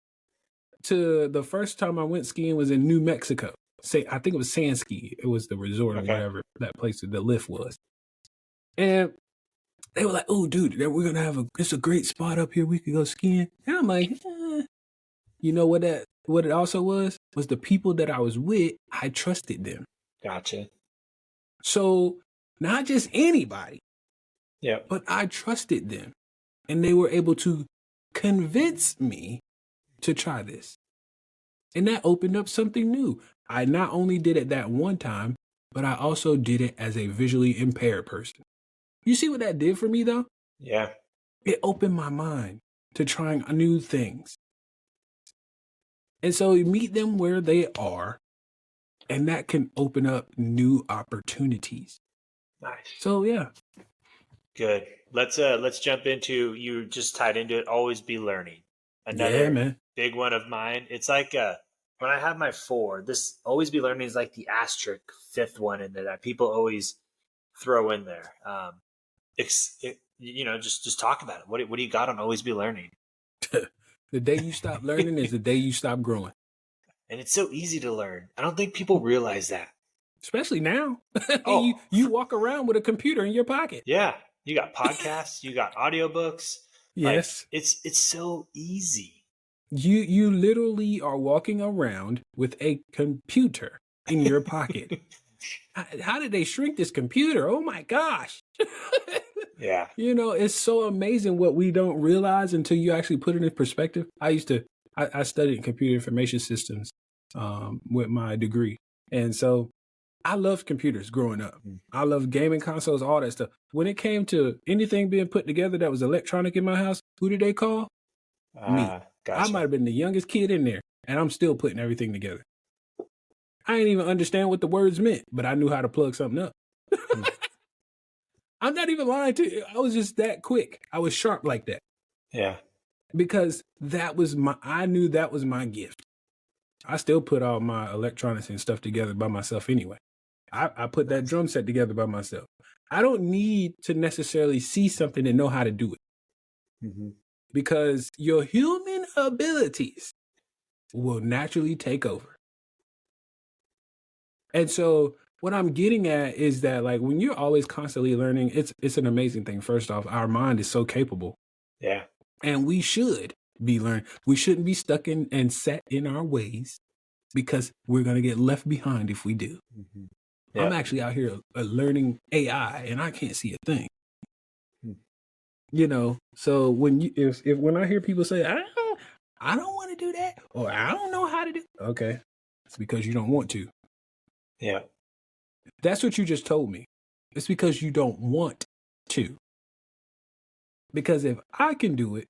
the first time I went skiing was in New Mexico. I think it was Sandski. It was the resort or whatever that place, the lift was. And they were like, oh, dude, we're going to have it's a great spot up here. We could go skiing. And I'm like, You know what it also was the people that I was with, I trusted them. Gotcha. So not just anybody, Yeah. but I trusted them, and they were able to convince me to try this. And that opened up something new. I not only did it that one time, but I also did it as a visually impaired person. You see what that did for me, though? Yeah. It opened my mind to trying new things. And so you meet them where they are, and that can open up new opportunities. Nice. So, yeah. Good. Let's jump into, you just tied into it, always be learning. Another big one of mine. It's like when I have my 4, this always be learning is like the asterisk 5th one in there that people always throw in there. Just talk about it. What do you got on always be learning? The day you stop learning is the day you stop growing. And it's so easy to learn. I don't think people realize that. Especially now. Oh. You walk around with a computer in your pocket. Yeah. You got podcasts, you got audiobooks. Yes. Like, it's so easy. You literally are walking around with a computer in your pocket. How did they shrink this computer? Oh my gosh. Yeah. It's so amazing what we don't realize until you actually put it in perspective. I studied computer information systems with my degree. And so I loved computers growing up. I loved gaming consoles, all that stuff. When it came to anything being put together that was electronic in my house, who did they call? Me. Gotcha. I might have been the youngest kid in there, and I'm still putting everything together. I didn't even understand what the words meant, but I knew how to plug something up. I'm not even lying to you. I was just that quick. I was sharp like that. Yeah. Because I knew that was my gift. I still put all my electronics and stuff together by myself anyway. I put that drum set together by myself. I don't need to necessarily see something and know how to do it. Mm-hmm. Because your human abilities will naturally take over. And so what I'm getting at is that, like, when you're always constantly learning, it's an amazing thing. First off, our mind is so capable. Yeah. And we should be learning. We shouldn't be stuck in and set in our ways, because we're going to get left behind if we do. Mm-hmm. Yeah. I'm actually out here learning AI, and I can't see a thing. So when I hear people say, I don't want to do that, or I don't know how to do it. Okay. It's because you don't want to. Yeah. That's what you just told me. It's because you don't want to. Because if I can do it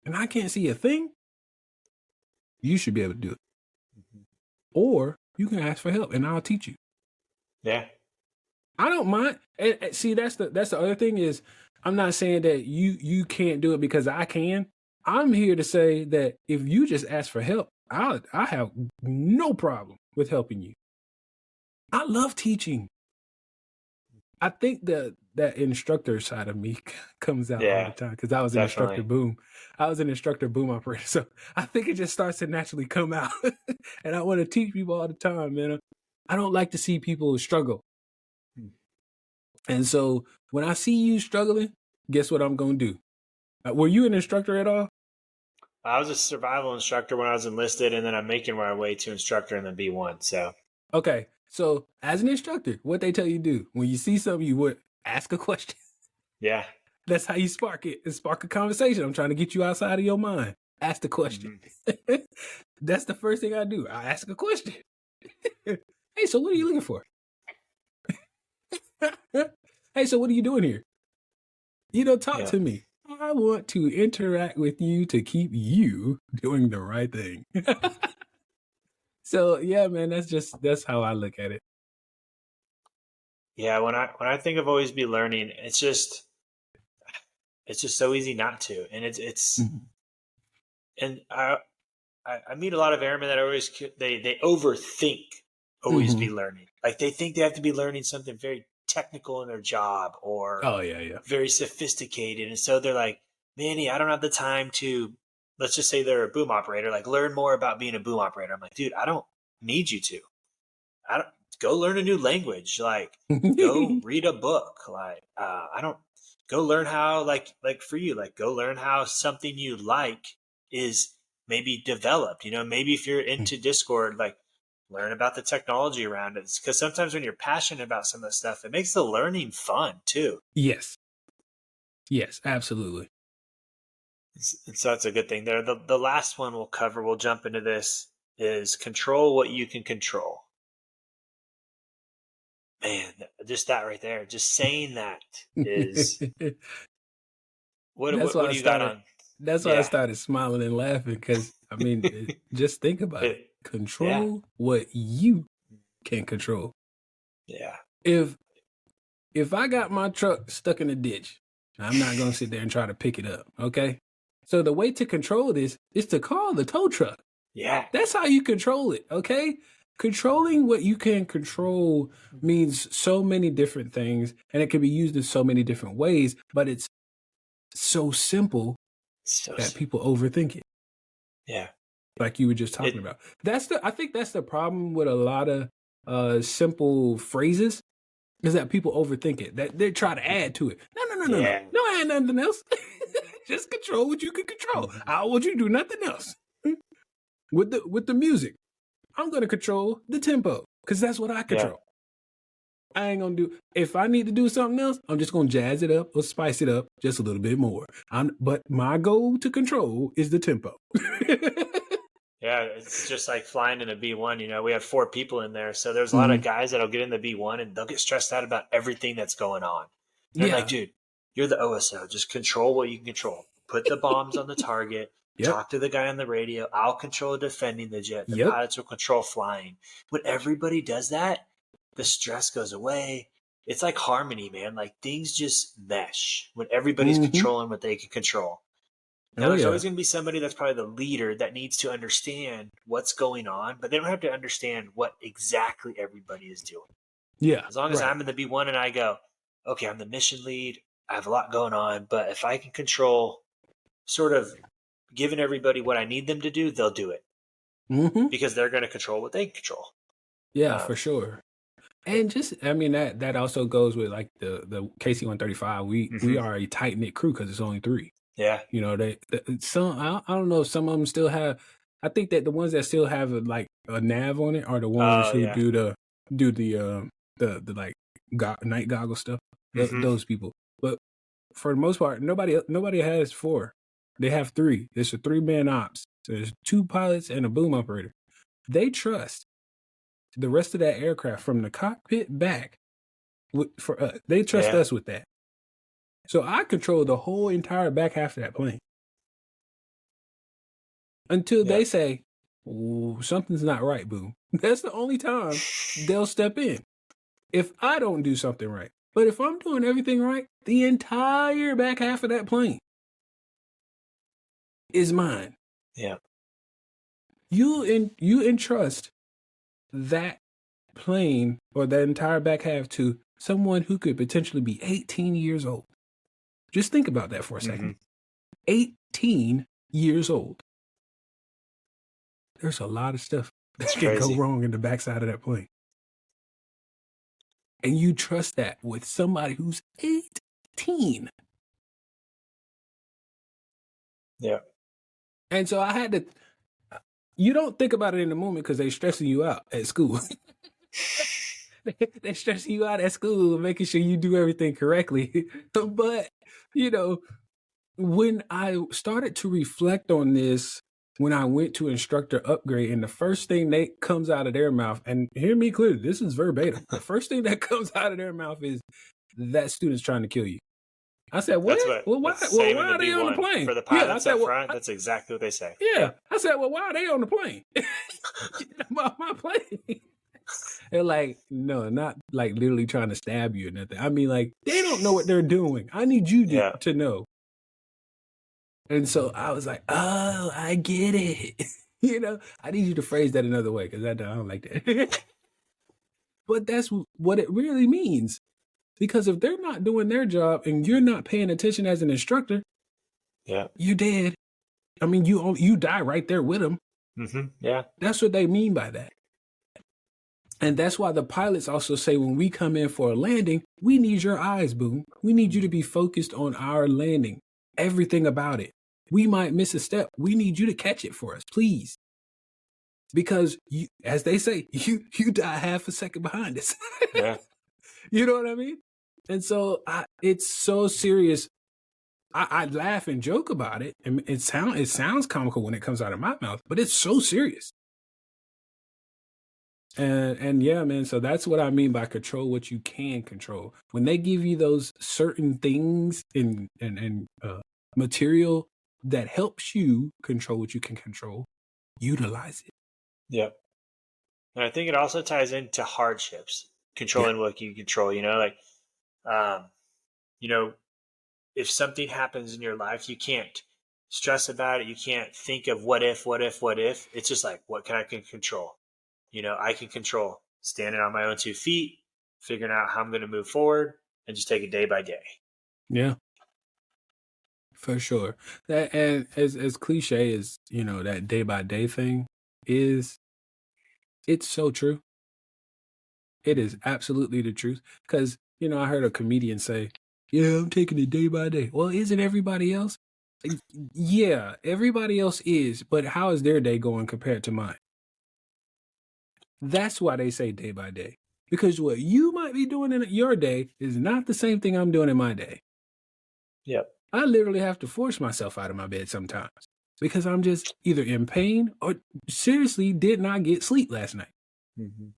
and I can't see a thing, you should be able to do it. Mm-hmm. Or you can ask for help and I'll teach you. Yeah. I don't mind. And see, that's the other thing is, I'm not saying that you can't do it because I can. I'm here to say that if you just ask for help, I have no problem with helping you. I love teaching. I think that instructor side of me comes out all the time, because I was an instructor boom. I was an instructor boom operator. So I think it just starts to naturally come out. And I want to teach people all the time, man. I don't like to see people struggle. And so when I see you struggling, guess what I'm going to do? Were you an instructor at all? I was a survival instructor when I was enlisted, and then I'm making my way to instructor and then B1. So, okay. So as an instructor, what they tell you to do when you see something, you would ask a question. Yeah. That's how you spark it. Spark a conversation. I'm trying to get you outside of your mind. Ask the question. Mm-hmm. That's the first thing I do. I ask a question. Hey, so what are you looking for? Hey, so what are you doing here? Talk to me. I want to interact with you to keep you doing the right thing. So yeah, man, that's how I look at it. Yeah, when I think of always be learning, it's just so easy not to, and it's mm-hmm. And I meet a lot of airmen that always they overthink always mm-hmm. be learning. Like they think they have to be learning something very technical in their job or very sophisticated, and so they're like, Manny, I don't have the time to. Let's just say they're a boom operator. Like, learn more about being a boom operator. I'm like, dude, I don't need you to. Go learn a new language. Like, go read a book. Like, I don't go learn how. Like for you, like go learn how something you like is maybe developed. Maybe if you're into Discord, like learn about the technology around it. Because sometimes when you're passionate about some of the stuff, it makes the learning fun too. Yes. Yes, absolutely. So that's a good thing there. The last one we'll jump into this, is control what you can control. Man, just that right there, just saying that is what do you got on? That's why I started smiling and laughing, because I mean, just think about it. Control what you can control. Yeah. If I got my truck stuck in a ditch, I'm not going to sit there and try to pick it up, okay? So the way to control this is to call the tow truck. Yeah. That's how you control it, okay? Controlling what you can control means so many different things, and it can be used in so many different ways, but it's so simple that people overthink it. Yeah. Like you were just talking about. I think that's the problem with a lot of simple phrases, is that people overthink it. That they try to add to it. No. Don't add nothing else. Just control what you can control. I don't want you to do nothing else. With the music, I'm gonna control the tempo, because that's what I control. Yeah. I ain't gonna do, if I need to do something else, I'm just gonna jazz it up or spice it up just a little bit more. But my goal to control is the tempo. Yeah, it's just like flying in a B1. You know, we have 4 people in there, so there's a lot of guys that'll get in the B1 and they'll get stressed out about everything that's going on. They're like, dude, you're the OSO. Just control what you can control. Put the bombs on the target. Talk to the guy on the radio. I'll control defending the jet. The pilots will control flying. When everybody does that, the stress goes away. It's like harmony, man. Like things just mesh when everybody's controlling what they can control. Now, there's always going to be somebody that's probably the leader that needs to understand what's going on, but they don't have to understand what exactly everybody is doing. Yeah. As long as I'm in the B1 and I go, okay, I'm the mission lead. I have a lot going on, but if I can control sort of giving everybody what I need them to do, they'll do it. Because they're going to control what they control. Yeah, for sure. And just, I mean, that also goes with like the KC-135. We are a tight knit crew because it's only 3. Yeah. You know, some, I don't know if some of them still have, I think that the ones that still have like a nav on it are the ones who do the like night goggle stuff. Those people. But for the most part, nobody has 4. They have 3. It's a 3-man ops. So there's 2 pilots and a boom operator. They trust the rest of that aircraft from the cockpit back for us. They trust us with that. So I control the whole entire back half of that plane. Until they say, something's not right, boom. That's the only time they'll step in. If I don't do something right. But if I'm doing everything right, the entire back half of that plane is mine. Yeah. You entrust that plane or that entire back half to someone who could potentially be 18 years old. Just think about that for a second. 18 years old. There's a lot of stuff that can go wrong in the backside of that plane. And you trust that with somebody who's 18. Yeah. And so I had to, you don't think about it in the moment because they're stressing you out at school. They're stressing you out at school, making sure you do everything correctly. But, you know, when I started to reflect on this, when I went to instructor upgrade, and the first thing that comes out of their mouth, and hear me clearly, this is verbatim. The first thing that comes out of their mouth is, that student's trying to kill you. I said, what? Why are they on the plane? For the pilots up front, that's exactly what they say. Yeah. I said, well, why are they on the plane? my plane. They're like, no, not like literally trying to stab you or nothing. I mean, like, they don't know what they're doing. I need you to know. And so I was like, oh, I get it. You know, I need you to phrase that another way because I don't like that. But that's what it really means. Because if they're not doing their job and you're not paying attention as an instructor, you're dead. I mean, you die right there with them. Yeah. That's what they mean by that. And that's why the pilots also say when we come in for a landing, we need your eyes, boom. We need you to be focused on our landing, everything about it. We might miss a step. We need you to catch it for us, please. because you, as they say, you die half a second behind us. Yeah. You know what I mean? And so it's so serious. I laugh and joke about it, and it sounds comical when it comes out of my mouth, but it's so serious. And yeah, man. So that's what I mean by control what you can control. When they give you those certain things and material that helps you control what you can control, utilize it. Yep. And I think it also ties into hardships, controlling what you control. Like, if something happens in your life, you can't stress about it. You can't think of what if. It's just like, what can I control? I can control standing on my own 2 feet, figuring out how I'm going to move forward, and just take it day by day. Yeah, for sure. That, and as cliche as that day by day thing is, it's so true. It is absolutely the truth. Because I heard a comedian say, "Yeah, I'm taking it day by day." Well, isn't everybody else? Yeah, everybody else is, but how is their day going compared to mine? That's why they say day by day. Because what you might be doing in your day is not the same thing I'm doing in my day. Yep. I literally have to force myself out of my bed sometimes because I'm just either in pain or seriously did not get sleep last night. Mm-hmm.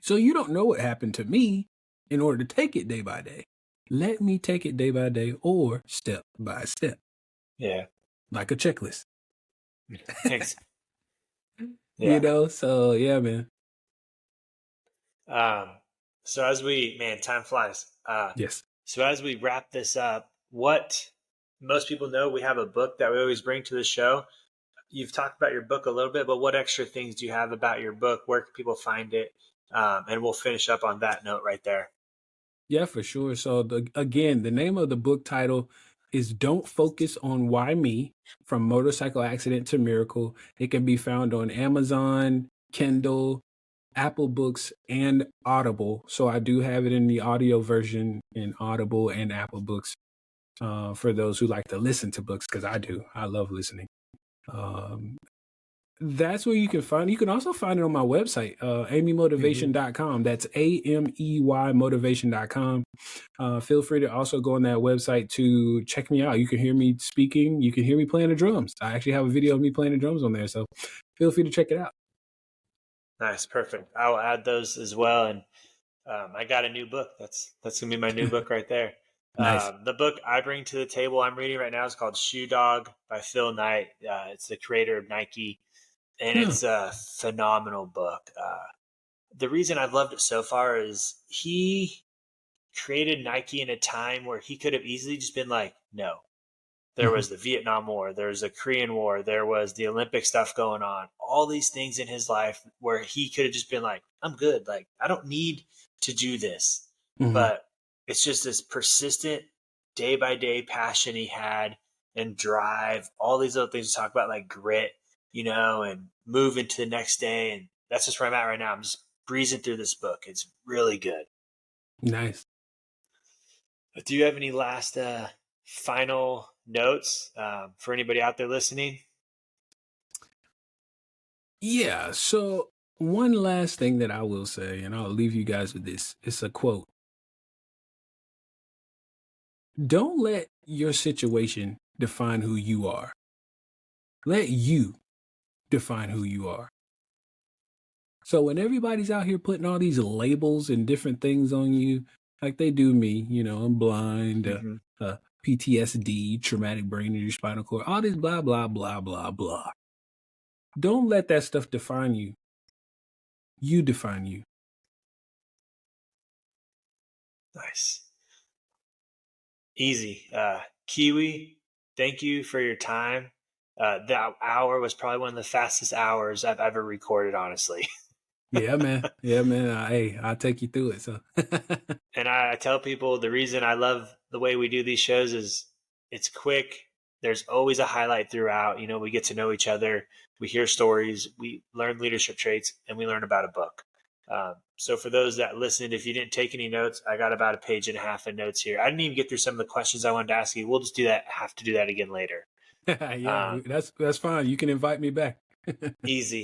So you don't know what happened to me in order to take it day by day. Let me take it day by day or step by step. Yeah. Like a checklist. Thanks. Yeah. So yeah, man. So as time flies. Yes. So as we wrap this up, what most people know, we have a book that we always bring to the show. You've talked about your book a little bit, but what extra things do you have about your book? Where can people find it? And we'll finish up on that note right there. Yeah, for sure. So the name of the book title is Don't Focus on Why Me, From Motorcycle Accident to Miracle. It can be found on Amazon, Kindle, Apple Books, and Audible. So I do have it in the audio version in Audible and Apple Books for those who like to listen to books, because I do. I love listening. That's where you can find it. You can also find it on my website, ameymotivation.com. That's AMEY motivation.com. Feel free to also go on that website to check me out. You can hear me speaking. You can hear me playing the drums. I actually have a video of me playing the drums on there. So feel free to check it out. Nice. Perfect. I'll add those as well. And I got a new book. That's going to be my new book right there. Nice. The book I bring to the table I'm reading right now is called Shoe Dog by Phil Knight. It's the creator of Nike. And it's a phenomenal book. The reason I've loved it so far is he created Nike in a time where he could have easily just been like, no. There was the Vietnam War. There was the Korean War. There was the Olympic stuff going on. All these things in his life where he could have just been like, I'm good. Like, I don't need to do this. But it's just this persistent day-by-day passion he had and drive. All these other things to talk about, like grit, and move into the next day. And that's just where I'm at right now. I'm just breezing through this book. It's really good. Nice. Do you have any last final notes for anybody out there listening? Yeah. So one last thing that I will say, and I'll leave you guys with this. It's a quote. Don't let your situation define who you are. Let you define who you are. So when everybody's out here putting all these labels and different things on you, like they do me, I'm blind, PTSD, traumatic brain injury, spinal cord, all this blah, blah, blah, blah, blah. Don't let that stuff define you. You define you. Nice. Easy. Kiwi, thank you for your time. That hour was probably one of the fastest hours I've ever recorded, honestly. Yeah, man. I'll take you through it. So, and I tell people the reason I love the way we do these shows is it's quick. There's always a highlight throughout. We get to know each other. We hear stories. We learn leadership traits, and we learn about a book. So for those that listened, if you didn't take any notes, I got about 1.5 pages of notes here. I didn't even get through some of the questions I wanted to ask you. We'll just have to do that again later. Yeah, that's fine. You can invite me back. Easy.